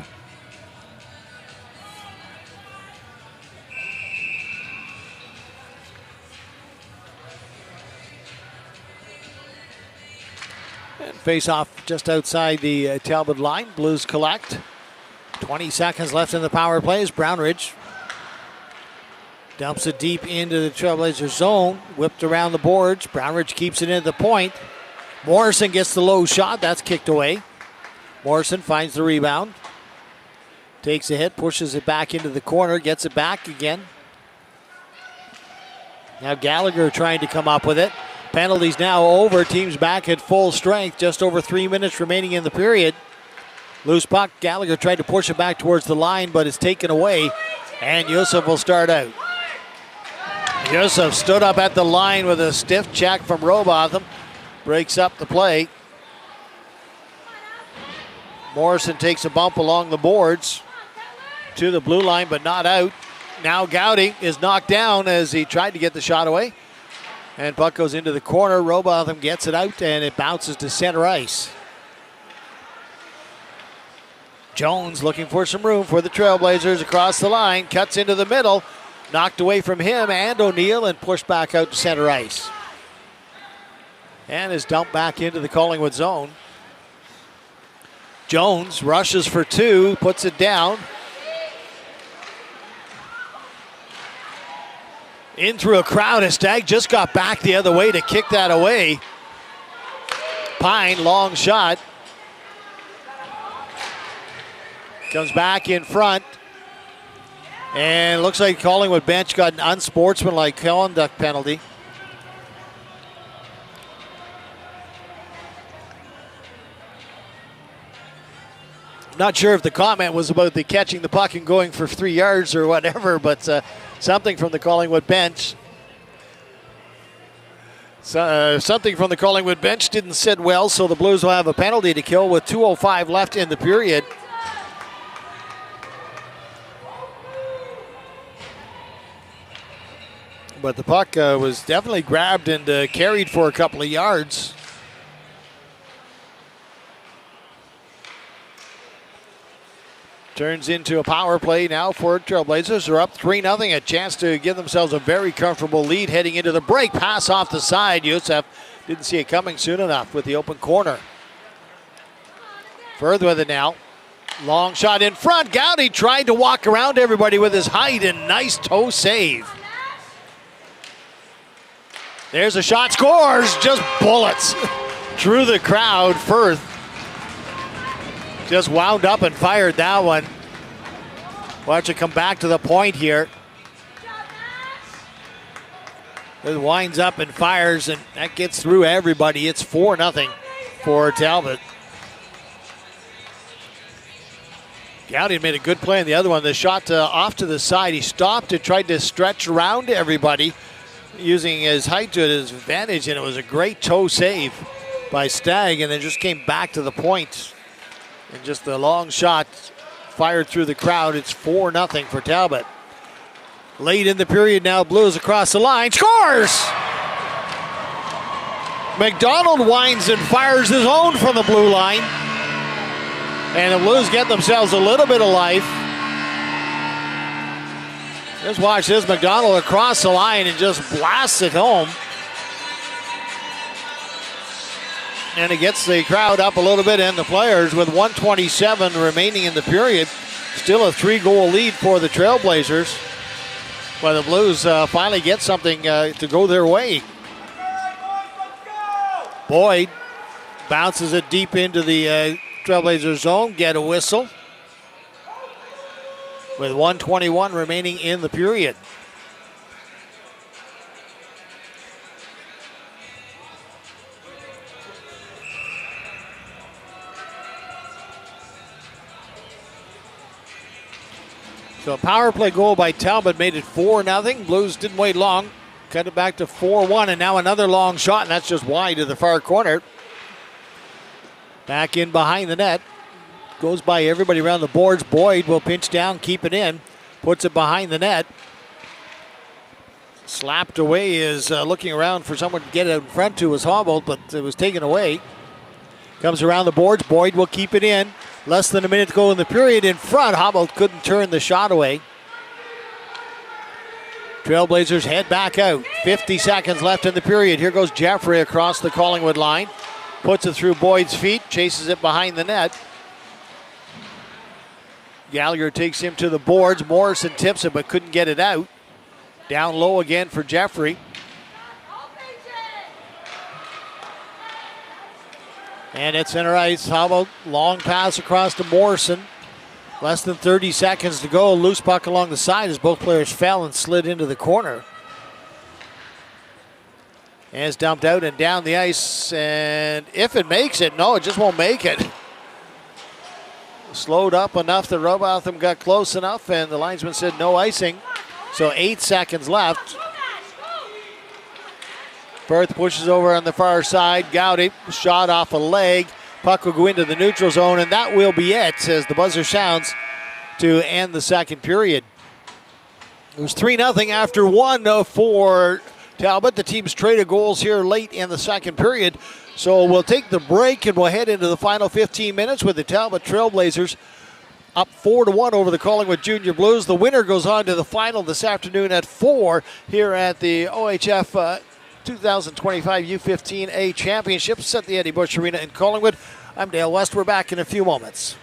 And face off just outside the Talbot line. Blues collect. 20 seconds left in the power play as Brownridge dumps it deep into the Trailblazers zone. Whipped around the boards. Brownridge keeps it into the point. Morrison gets the low shot. That's kicked away. Morrison finds the rebound. Takes a hit, pushes it back into the corner, gets it back again. Now Gallagher trying to come up with it. Penalties now over. Team's back at full strength. Just over 3 minutes remaining in the period. Loose puck. Gallagher tried to push it back towards the line, but it's taken away. And Yusuf will start out. Yusuf stood up at the line with a stiff check from Robotham. Breaks up the play. Morrison takes a bump along the boards to the blue line, but not out. Now Gowdy is knocked down as he tried to get the shot away. And puck goes into the corner. Robotham gets it out, and it bounces to center ice. Jones looking for some room for the Trailblazers across the line. Cuts into the middle. Knocked away from him and O'Neill and pushed back out to center ice. And is dumped back into the Collingwood zone. Jones rushes for two, puts it down. In through a crowd, and Stagg just got back the other way to kick that away. Pine, long shot. Comes back in front. And looks like Collingwood bench got an unsportsmanlike conduct penalty. Not sure if the comment was about the catching the puck and going for 3 yards or whatever, but something from the Collingwood bench. Something from the Collingwood bench didn't sit well, so the Blues will have a penalty to kill with 2:05 left in the period. But the puck was definitely grabbed and carried for a couple of yards. Turns into a power play now for Trailblazers. They're up 3-0. A chance to give themselves a very comfortable lead heading into the break. Pass off the side. Yusuf didn't see it coming soon enough with the open corner. Further with it now. Long shot in front. Gowdy tried to walk around everybody with his height and nice toe save. There's a shot. Scores. Just bullets through the crowd. Firth just wound up and fired that one. Watch it come back to the point here. It winds up and fires, and that gets through everybody. It's 4-0 for Talbot. Gowdy made a good play in the other one. The shot off to the side. He stopped and tried to stretch around everybody using his height to his advantage, and it was a great toe save by Stagg, and then just came back to the point. And just the long shot fired through the crowd. It's 4-0 for Talbot. Late in the period now, Blues across the line. Scores! McDonald winds and fires his own from the blue line. And the Blues get themselves a little bit of life. Just watch this. McDonald across the line and just blasts it home. And it gets the crowd up a little bit and the players with 1:27 remaining in the period. Still a 3-goal lead for the Trailblazers. But the Blues finally get something to go their way. Boyd bounces it deep into the Trailblazers zone. Get a whistle. With 1:21 remaining in the period. So a power play goal by Talbot made it 4-0. Blues didn't wait long. Cut it back to 4-1, and now another long shot, and that's just wide to the far corner. Back in behind the net. Goes by everybody around the boards. Boyd will pinch down, keep it in. Puts it behind the net. Slapped away is looking around for someone to get it in front to his Hobbled, but it was taken away. Comes around the boards. Boyd will keep it in. Less than a minute to go in the period. In front, Hobbled couldn't turn the shot away. Trailblazers head back out. 50 seconds left in the period. Here goes Jeffrey across the Collingwood line. Puts it through Boyd's feet. Chases it behind the net. Gallagher takes him to the boards. Morrison tips it but couldn't get it out. Down low again for Jeffrey. And at center ice, how about long pass across to Morrison. Less than 30 seconds to go. Loose puck along the side as both players fell and slid into the corner. And it's dumped out and down the ice. And if it makes it, no, it just won't make it. Slowed up enough that Robotham got close enough, and the linesman said no icing. So 8 seconds left. Perth pushes over on the far side. Gowdy shot off a leg. Puck will go into the neutral zone, and that will be it as the buzzer sounds to end the second period. It was 3-0 after 1 for Talbot. The teams traded goals here late in the second period. So we'll take the break and we'll head into the final 15 minutes with the Talbot Trailblazers up 4-1 over the Collingwood Junior Blues. The winner goes on to the final this afternoon at 4 here at the OHF 2025 U15A Championships at the Eddie Bush Arena in Collingwood. I'm Dale West. We're back in a few moments.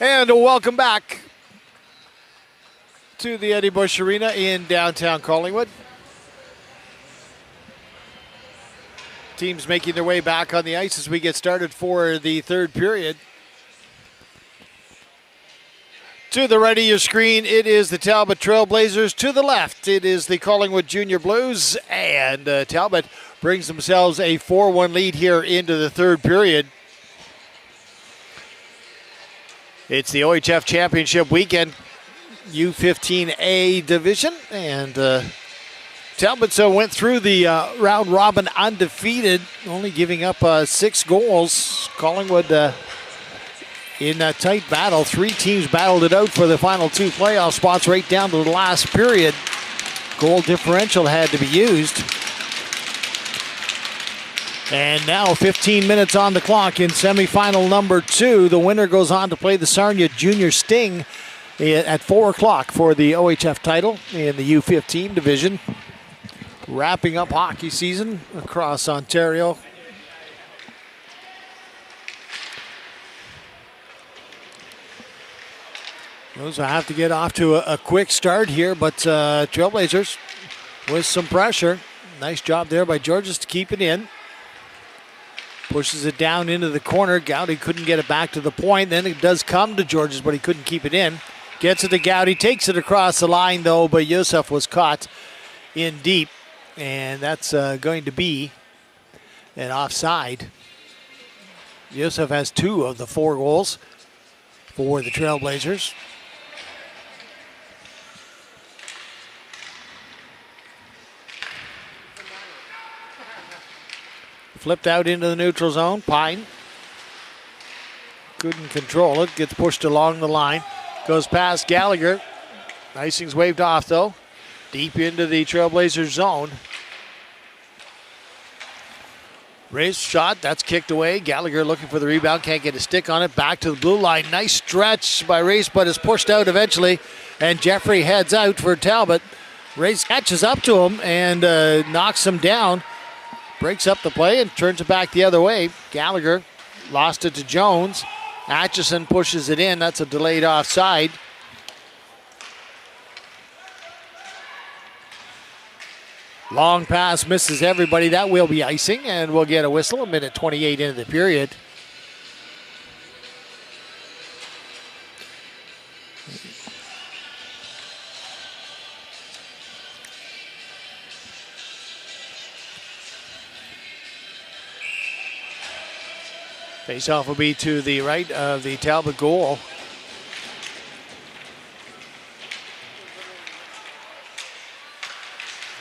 And welcome back to the Eddie Bush Arena in downtown Collingwood. Teams making their way back on the ice as we get started for the third period. To the right of your screen, it is the Talbot Trailblazers. To the left, it is the Collingwood Junior Blues. And Talbot brings themselves a 4-1 lead here into the third period. It's the OHF Championship weekend, U15A division. And Talbot went through the round robin undefeated, only giving up 6 goals. Collingwood in that tight battle. 3 teams battled it out for the final 2 playoff spots right down to the last period. Goal differential had to be used. And now 15 minutes on the clock in semifinal number 2. The winner goes on to play the Sarnia Junior Sting at 4 o'clock for the OHF title in the U15 division. Wrapping up hockey season across Ontario. Those will have to get off to a quick start here, but Trailblazers with some pressure. Nice job there by Georges to keep it in. Pushes it down into the corner. Gowdy couldn't get it back to the point. Then it does come to Georges, but he couldn't keep it in. Gets it to Gowdy, takes it across the line though, but Yusuf was caught in deep. And that's going to be an offside. Yusuf has 2 of the 4 goals for the Trailblazers. Flipped out into the neutral zone. Pine couldn't control it. Gets pushed along the line. Goes past Gallagher. Icing's waved off though. Deep into the Trailblazers zone. Race shot. That's kicked away. Gallagher looking for the rebound. Can't get a stick on it. Back to the blue line. Nice stretch by Race, but is pushed out eventually. And Jeffrey heads out for Talbot. Race catches up to him and knocks him down. Breaks up the play and turns it back the other way. Gallagher lost it to Jones. Atchison pushes it in. That's a delayed offside. Long pass misses everybody. That will be icing, and we'll get a whistle. 1:28 into the period. Face-off will be to the right of the Talbot goal.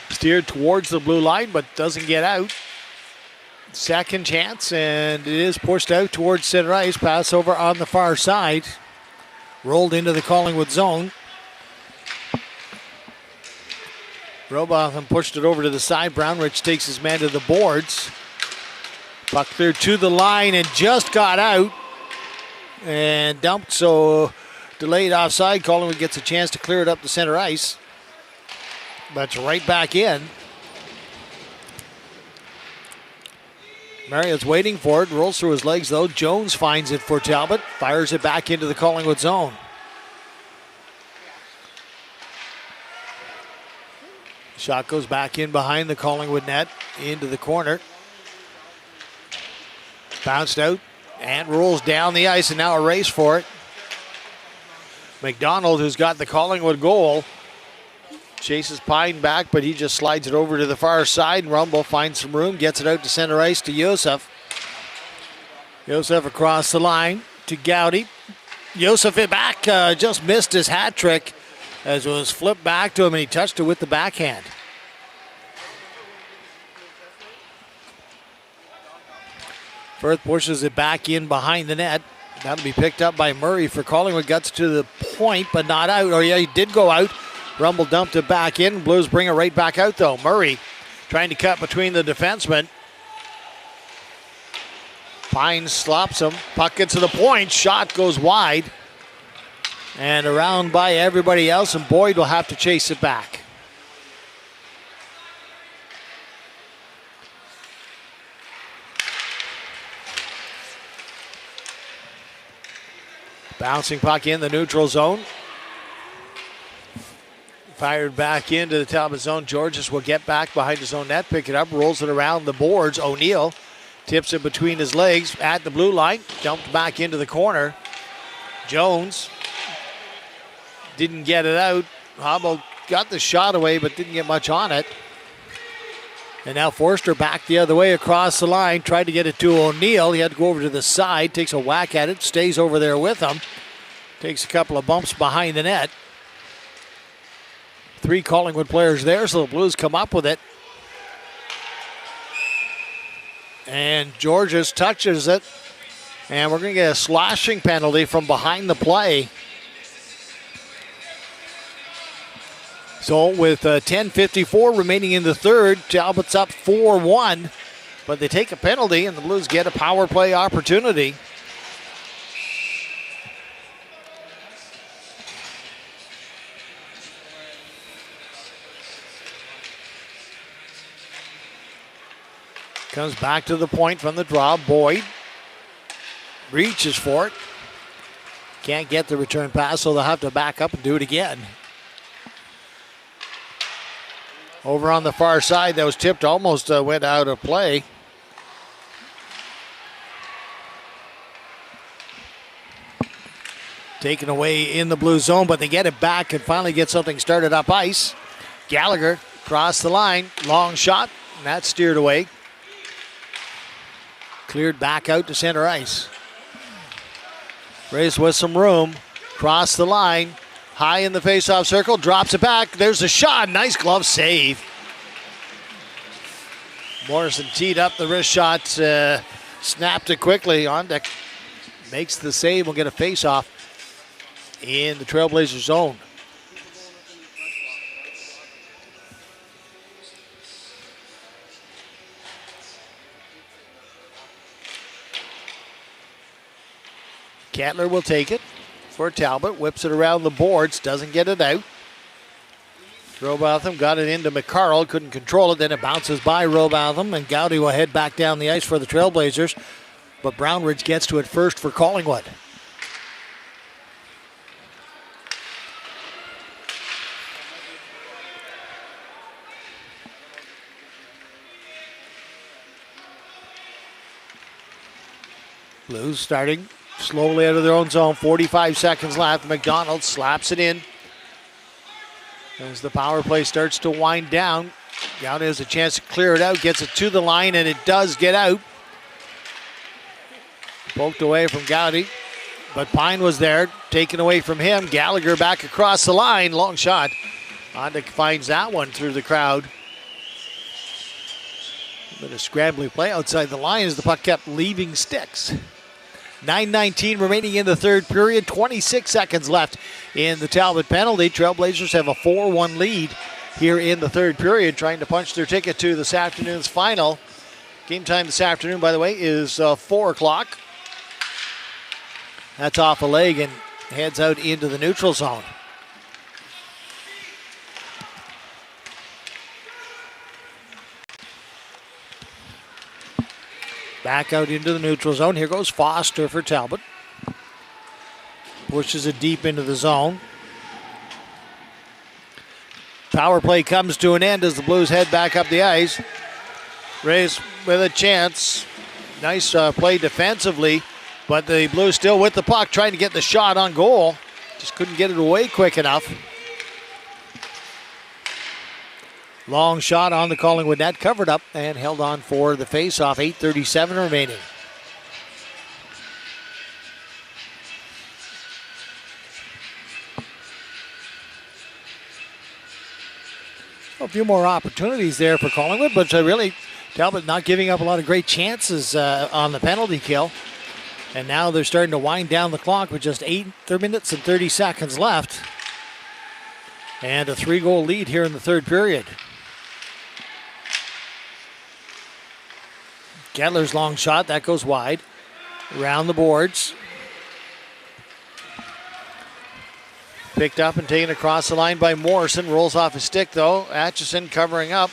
Steered towards the blue line, but doesn't get out. Second chance, and it is pushed out towards center ice. Pass over on the far side. Rolled into the Collingwood zone. Robotham pushed it over to the side. Brownridge takes his man to the boards. Puck cleared to the line and just got out and dumped, so delayed offside. Collingwood gets a chance to clear it up the center ice. But it's right back in. Marriott's waiting for it, rolls through his legs though. Jones finds it for Talbot, fires it back into the Collingwood zone. Shot goes back in behind the Collingwood net, into the corner. Bounced out and rolls down the ice, and now a race for it. McDonald, who's got the Collingwood goal, chases Pine back, but he just slides it over to the far side. Rumble finds some room, gets it out to center ice to Yosef. Yosef across the line to Gowdy. Yosef it back, just missed his hat trick as it was flipped back to him, and he touched it with the backhand. Firth pushes it back in behind the net. That'll be picked up by Murray for Collingwood. Gets to the point, but not out. Oh, yeah, he did go out. Rumble dumped it back in. Blues bring it right back out, though. Murray trying to cut between the defensemen. Pine slops him. Puck gets to the point. Shot goes wide. And around by everybody else, and Boyd will have to chase it back. Bouncing puck in the neutral zone. Fired back into the Talbot zone. Georges will get back behind his own net, pick it up, rolls it around the boards. O'Neill tips it between his legs at the blue line, dumped back into the corner. Jones didn't get it out. Hobble got the shot away, but didn't get much on it. And now Forster back the other way across the line, tried to get it to O'Neill. He had to go over to the side, takes a whack at it, stays over there with him. Takes a couple of bumps behind the net. 3 Collingwood players there, so the Blues come up with it. And Georges touches it. And we're going to get a slashing penalty from behind the play. So with 10:54 remaining in the third, Talbot's up 4-1. But they take a penalty and the Blues get a power play opportunity. Comes back to the point from the draw. Boyd reaches for it. Can't get the return pass, so they'll have to back up and do it again. Over on the far side, that was tipped, almost went out of play. Taken away in the blue zone, but they get it back and finally get something started up ice. Gallagher across the line, long shot, and that's steered away. Cleared back out to center ice. Race with some room, cross the line. High in the face-off circle, drops it back. There's a shot, nice glove save. Morrison teed up the wrist shot, snapped it quickly. On deck makes the save, will get a face-off in the Trailblazer zone. Kettler will take it for Talbot, whips it around the boards, doesn't get it out. Robotham got it into McCarroll, couldn't control it, then it bounces by Robotham, and Gowdy will head back down the ice for the Trailblazers, but Brownridge gets to it first for Collingwood. Blues starting slowly out of their own zone, 45 seconds left. McDonald slaps it in. As the power play starts to wind down, Gowdy has a chance to clear it out, gets it to the line, and it does get out. Poked away from Gowdy, but Pine was there, taken away from him. Gallagher back across the line, long shot. Ondick finds that one through the crowd. A bit of scrambling play outside the line as the puck kept leaving sticks. 9:19 remaining in the third period, 26 seconds left in the Talbot penalty. Trailblazers have a 4-1 lead here in the third period, trying to punch their ticket to this afternoon's final. Game time this afternoon, by the way, is 4 o'clock. That's off a leg and heads out into the neutral zone. Back out into the neutral zone. Here goes Foster for Talbot. Pushes it deep into the zone. Power play comes to an end as the Blues head back up the ice. Rays with a chance. Nice play defensively, but the Blues still with the puck, trying to get the shot on goal. Just couldn't get it away quick enough. Long shot on the Collingwood net, covered up and held on for the face-off. 8:37 remaining. A few more opportunities there for Collingwood, but really Talbot not giving up a lot of great chances on the penalty kill. And now they're starting to wind down the clock with just 8 minutes and 30 seconds left. And a 3-goal lead here in the third period. Kettler's long shot, that goes wide. Around the boards. Picked up and taken across the line by Morrison. Rolls off his stick though. Atchison covering up.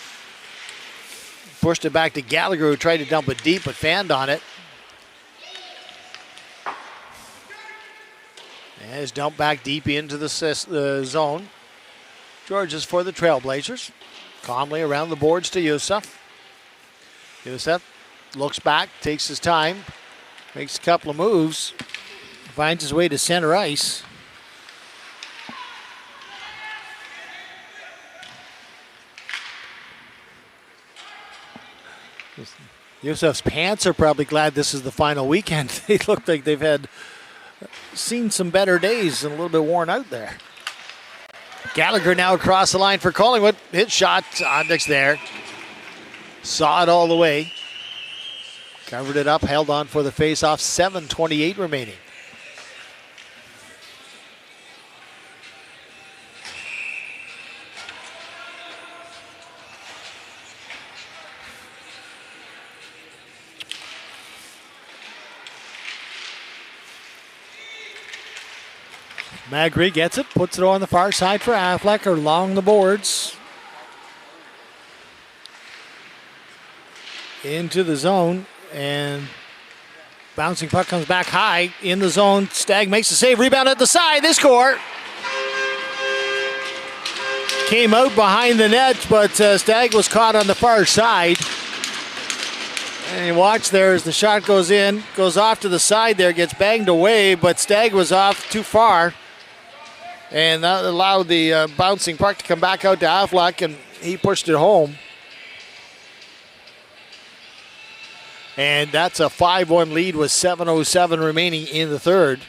Pushed it back to Gallagher, who tried to dump it deep but fanned on it. And is dumped back deep into the zone. Georges for the Trailblazers. Calmly around the boards to Youssef. Youssef looks back, takes his time, makes a couple of moves, finds his way to center ice. Youssef's pants are probably glad this is the final weekend. They look like they've seen some better days and a little bit worn out there. Gallagher now across the line for Collingwood. Hit shot, Ondik's there. Saw it all the way. Covered it up, held on for the face-off. 7:28 remaining. Magri gets it, puts it on the far side for Affleck along the boards. Into the zone, and bouncing puck comes back high in the zone. Stagg makes the save, rebound at the side, they score. Came out behind the net, but Stagg was caught on the far side. And you watch there as the shot goes in, goes off to the side there, gets banged away, but Stagg was off too far. And that allowed the bouncing puck to come back out to Affleck, and he pushed it home. And that's a 5-1 lead with 7:07 remaining in the third.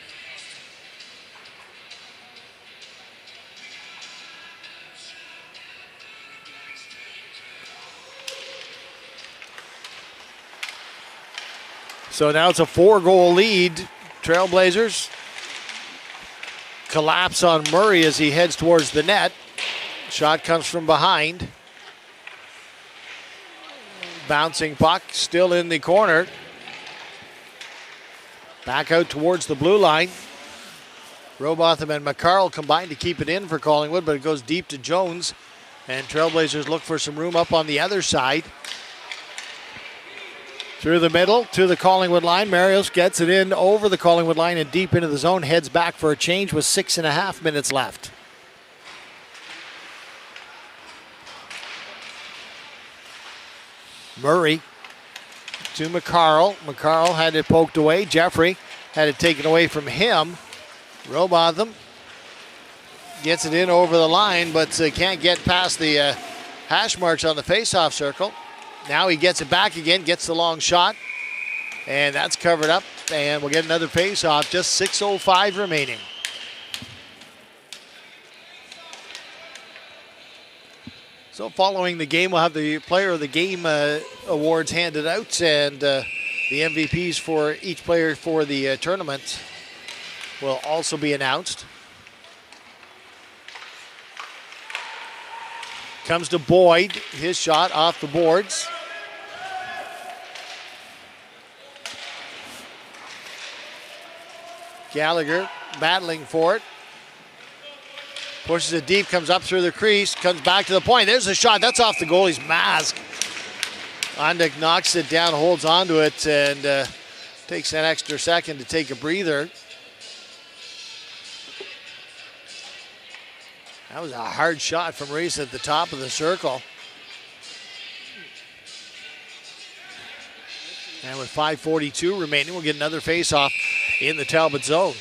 So now it's a 4-goal lead. Trailblazers collapse on Murray as he heads towards the net. Shot comes from behind. Bouncing puck still in the corner. Back out towards the blue line. Robotham and McCarl combine to keep it in for Collingwood, but it goes deep to Jones. And Trailblazers look for some room up on the other side. Through the middle to the Collingwood line. Marios gets it in over the Collingwood line and deep into the zone. Heads back for a change with 6.5 minutes left. Murray to McCarl. McCarl had it poked away. Jeffrey had it taken away from him. Robotham gets it in over the line, but can't get past the hash marks on the faceoff circle. Now he gets it back again, gets the long shot, and that's covered up, and we'll get another face-off, just 6:05 remaining. So following the game, we'll have the Player of the Game awards handed out, and the MVPs for each player for the tournament will also be announced. Comes to Boyd, his shot off the boards. Gallagher battling for it. Pushes it deep, comes up through the crease, comes back to the point. There's a shot, that's off the goalie's mask. Ondik knocks it down, holds onto it, and takes an extra second to take a breather. That was a hard shot from Reese at the top of the circle. And with 5:42 remaining, we'll get another face-off in the Talbot zone.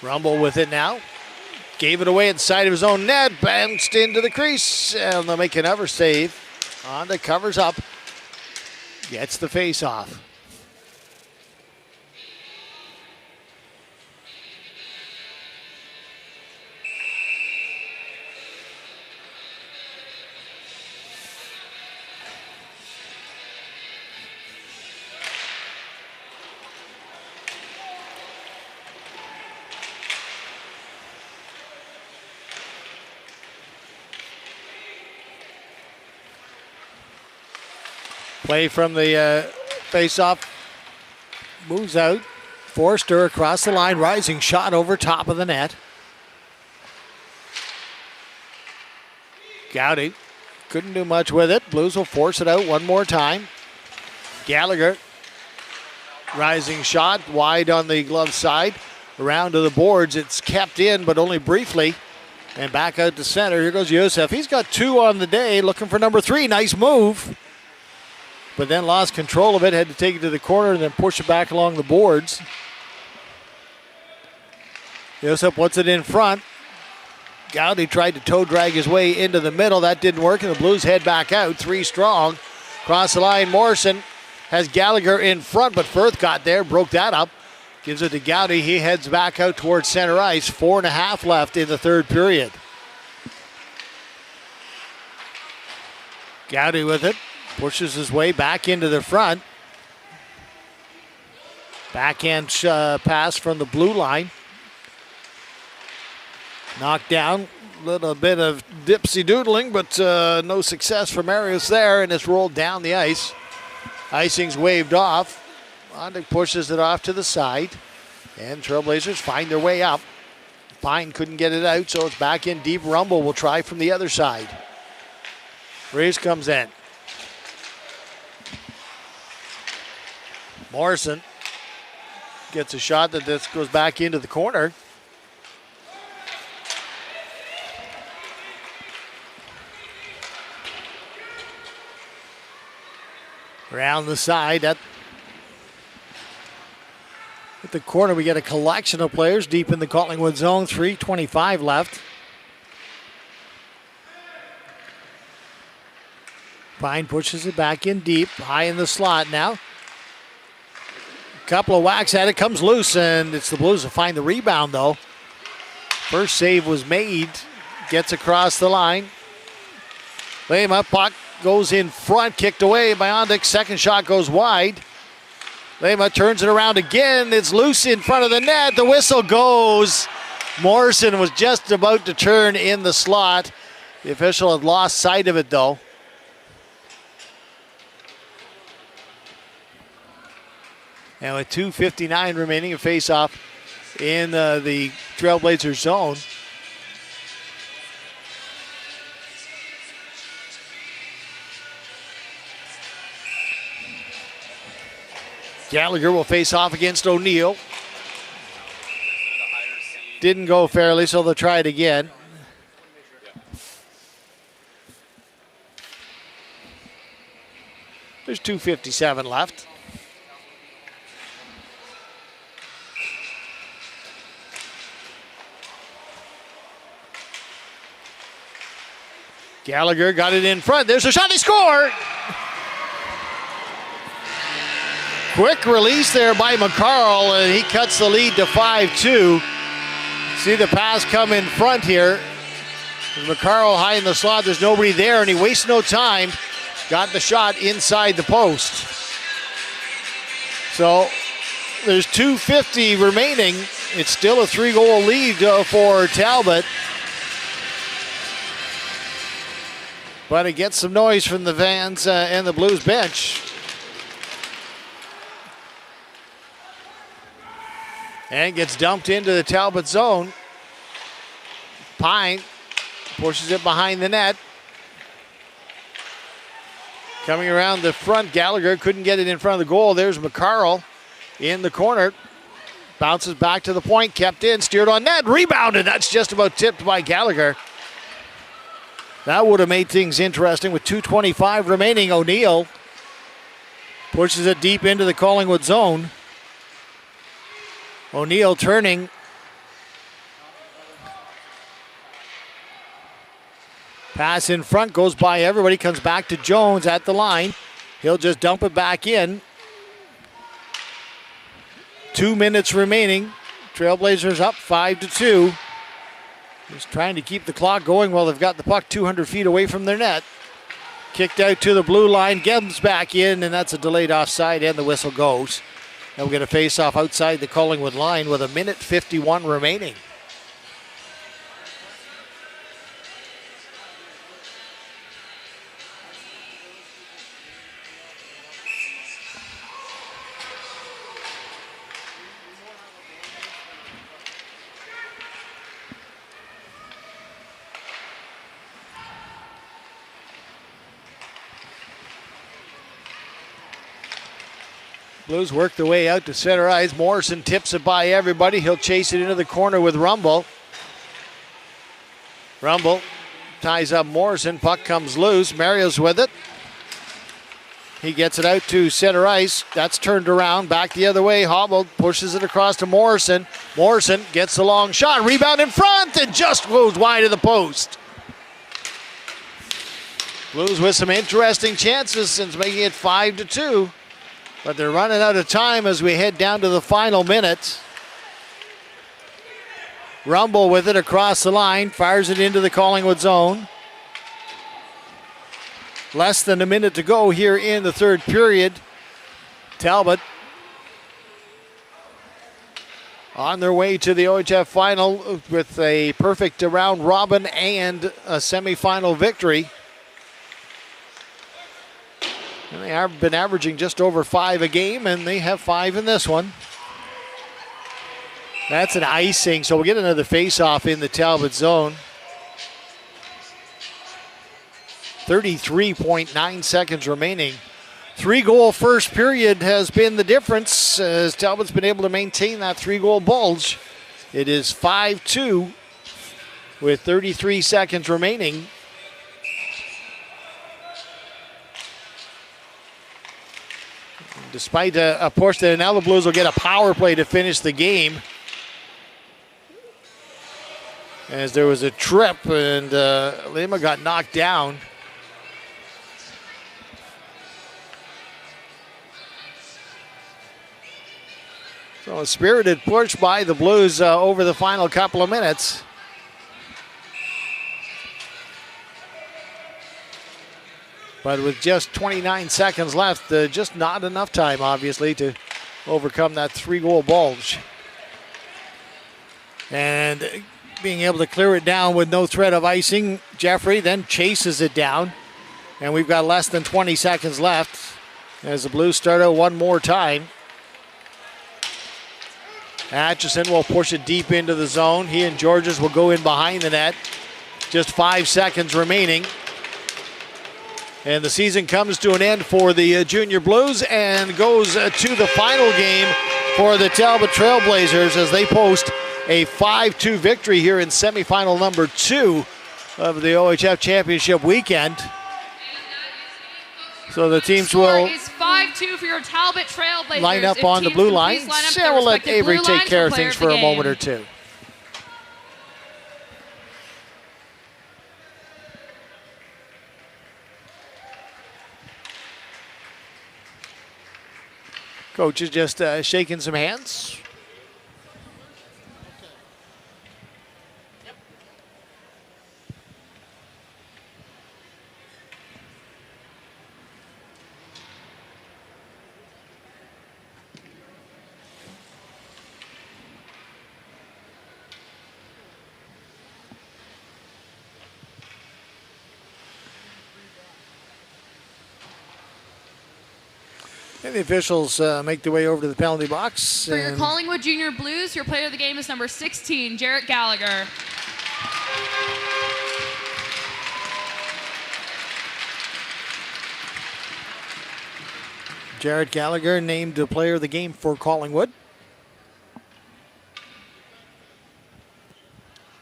Rumble with it now. Gave it away inside of his own net. Bounced into the crease. And they'll make another save. Honda covers up. Gets the face-off. Play from the face-off. Moves out. Forster across the line. Rising shot over top of the net. Gowdy couldn't do much with it. Blues will force it out one more time. Gallagher, rising shot, wide on the glove side. Around to the boards, it's kept in, but only briefly. And back out to center. Here goes Yosef. He's got 2 on the day, looking for number 3. Nice move. But then lost control of it, had to take it to the corner and then push it back along the boards. Yosef puts it in front. Gowdy tried to toe drag his way into the middle. That didn't work, and the Blues head back out. 3 strong. Across the line, Morrison has Gallagher in front, but Firth got there, broke that up. Gives it to Gowdy. He heads back out towards center ice. 4.5 left in the third period. Gowdy with it. Pushes his way back into the front. Backhand pass from the blue line. Knocked down. A little bit of dipsy-doodling, but no success for Marius there, and it's rolled down the ice. Icing's waved off. Bondic pushes it off to the side, and Trailblazers find their way up. Pine couldn't get it out, so it's back in deep. Rumble will try from the other side. Reese comes in. Morrison gets a shot that this goes back into the corner. Around the side at the corner, we get a collection of players deep in the Collingwood zone. 3:25 left. Pine pushes it back in deep, high in the slot now. Couple of whacks at it, comes loose, and it's the Blues to find the rebound though. First save was made, gets across the line. Lay him up, puck goes in front, kicked away by Ondick. Second shot goes wide. Lema turns it around again. It's loose in front of the net. The whistle goes. Morrison was just about to turn in the slot. The official had lost sight of it though. And with 2:59 remaining, a face-off in the Trailblazers zone. Gallagher will face off against O'Neill. Didn't go fairly, so they'll try it again. There's 2:57 left. Gallagher got it in front. There's a shot. They score! Quick release there by McCarl, and he cuts the lead to 5-2. See the pass come in front here. McCarl high in the slot. There's nobody there, and he wastes no time. Got the shot inside the post. So there's 2:50 remaining. It's still a 3-goal lead for Talbot. But it gets some noise from the fans and the Blues bench. And gets dumped into the Talbot zone. Pine pushes it behind the net. Coming around the front, Gallagher couldn't get it in front of the goal. There's McCarl in the corner. Bounces back to the point, kept in, steered on net, rebounded. That's just about tipped by Gallagher. That would have made things interesting with 2:25 remaining. O'Neill pushes it deep into the Collingwood zone. O'Neill turning. Pass in front, goes by everybody, comes back to Jones at the line. He'll just dump it back in. 2 minutes remaining. Trailblazers up 5-2. Just trying to keep the clock going while they've got the puck 200 feet away from their net. Kicked out to the blue line, Gibbs back in, and that's a delayed offside, and the whistle goes. And we'll get a face-off outside the Collingwood line with 1:51 remaining. Blues work their way out to center ice. Morrison tips it by everybody. He'll chase it into the corner with Rumble. Rumble ties up Morrison. Puck comes loose. Mario's with it. He gets it out to center ice. That's turned around. Back the other way. Hobbled. Pushes it across to Morrison. Morrison gets the long shot. Rebound in front and just goes wide of the post. Blues with some interesting chances since making it 5-2. But they're running out of time as we head down to the final minute. Rumble with it across the line. Fires it into the Collingwood zone. Less than a minute to go here in the third period. Talbot on their way to the OHF final with a perfect round robin and a semi-final victory. And they have been averaging just over 5 a game, and they have 5 in this one. That's an icing, so we'll get another face-off in the Talbot zone. 33.9 seconds remaining. 3-goal first period has been the difference as Talbot's been able to maintain that 3-goal bulge. It is 5-2 with 33 seconds remaining. Despite a push there, now the Blues will get a power play to finish the game. As there was a trip and Lima got knocked down. So a spirited push by the Blues over the final couple of minutes. But with just 29 seconds left, just not enough time, obviously, to overcome that 3-goal bulge. And being able to clear it down with no threat of icing, Jeffrey then chases it down. And we've got less than 20 seconds left as the Blues start out one more time. Atchison will push it deep into the zone. He and Georges will go in behind the net. Just 5 seconds remaining. And the season comes to an end for the Junior Blues and goes to the final game for the Talbot Trailblazers as they post a 5-2 victory here in semifinal number 2 of the OHF Championship weekend. So the teams will is 5-2 for your Talbot Trailblazers. Line up on the blue line. So we'll let Avery take care of things for a moment or two. Coach is just shaking some hands. And the officials make their way over to the penalty box. For your Collingwood Junior Blues, your player of the game is number 16, Jarrett Gallagher. Jarrett Gallagher named the player of the game for Collingwood.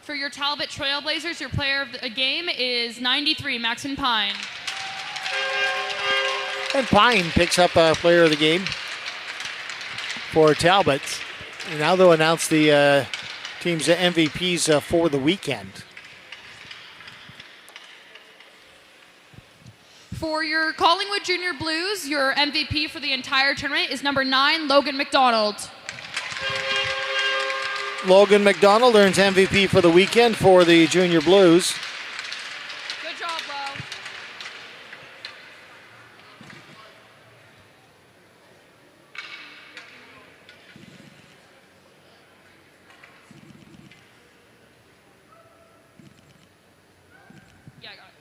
For your Talbot Trailblazers, your player of the game is 93, Maxon Pine. And Pine picks up a player of the game for Talbot. And now they'll announce the team's MVPs for the weekend. For your Collingwood Junior Blues, your MVP for the entire tournament is number 9, Logan McDonald. Logan McDonald earns MVP for the weekend for the Junior Blues. Good job, Lo. Yeah, I got it.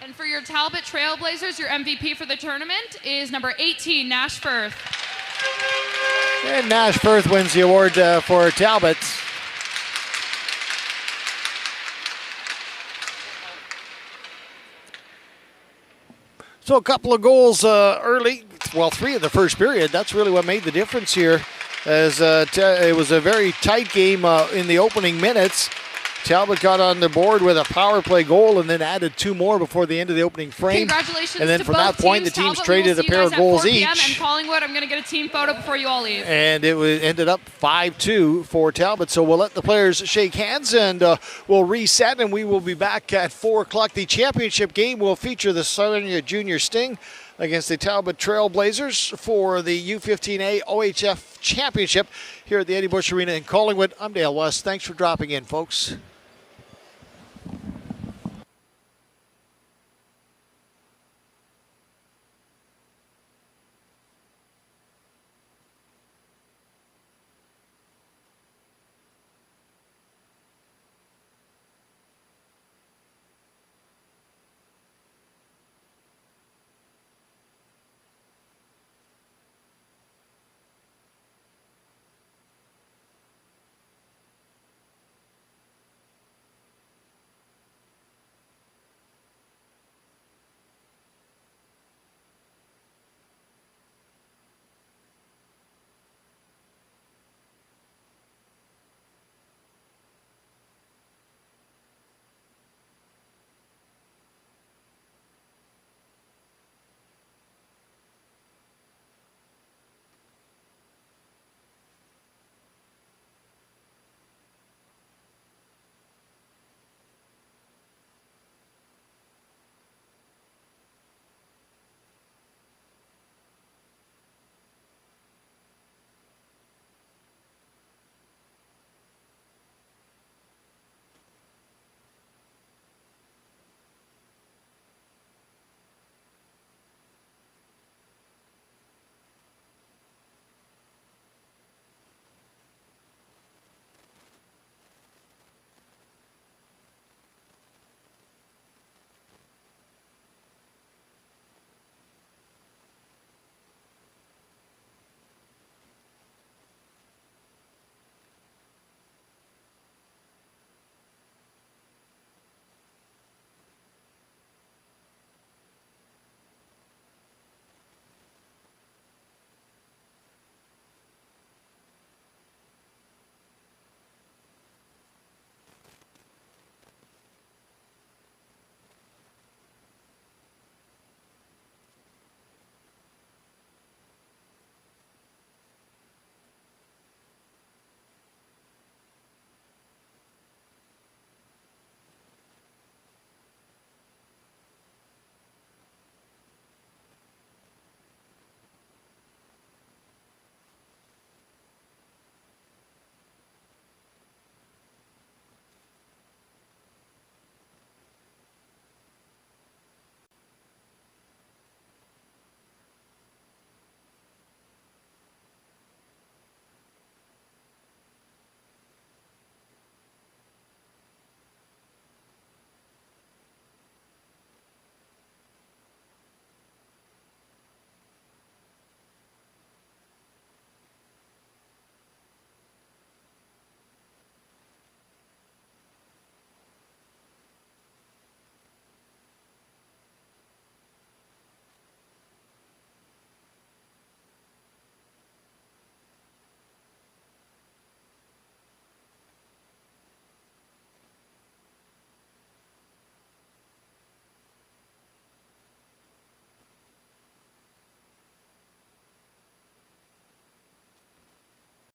And for your Talbot Trailblazers, your MVP for the tournament is number 18, Nash Firth. And Nash Firth wins the award for Talbot. So a couple of goals early, well, 3 in the first period. That's really what made the difference here, as it was a very tight game in the opening minutes. Talbot got on the board with a power play goal and then added 2 more before the end of the opening frame. Congratulations and then to from both that point, teams. the teams Talbot, traded a pair of goals each. And Collingwood, I'm going to get a team photo before you all leave. And it ended up 5-2 for Talbot. So we'll let the players shake hands and we'll reset, and we will be back at 4 o'clock. The championship game will feature the Southern Junior Sting against the Talbot Trailblazers for the U15A OHF Championship here at the Eddie Bush Arena in Collingwood. I'm Dale West. Thanks for dropping in, folks.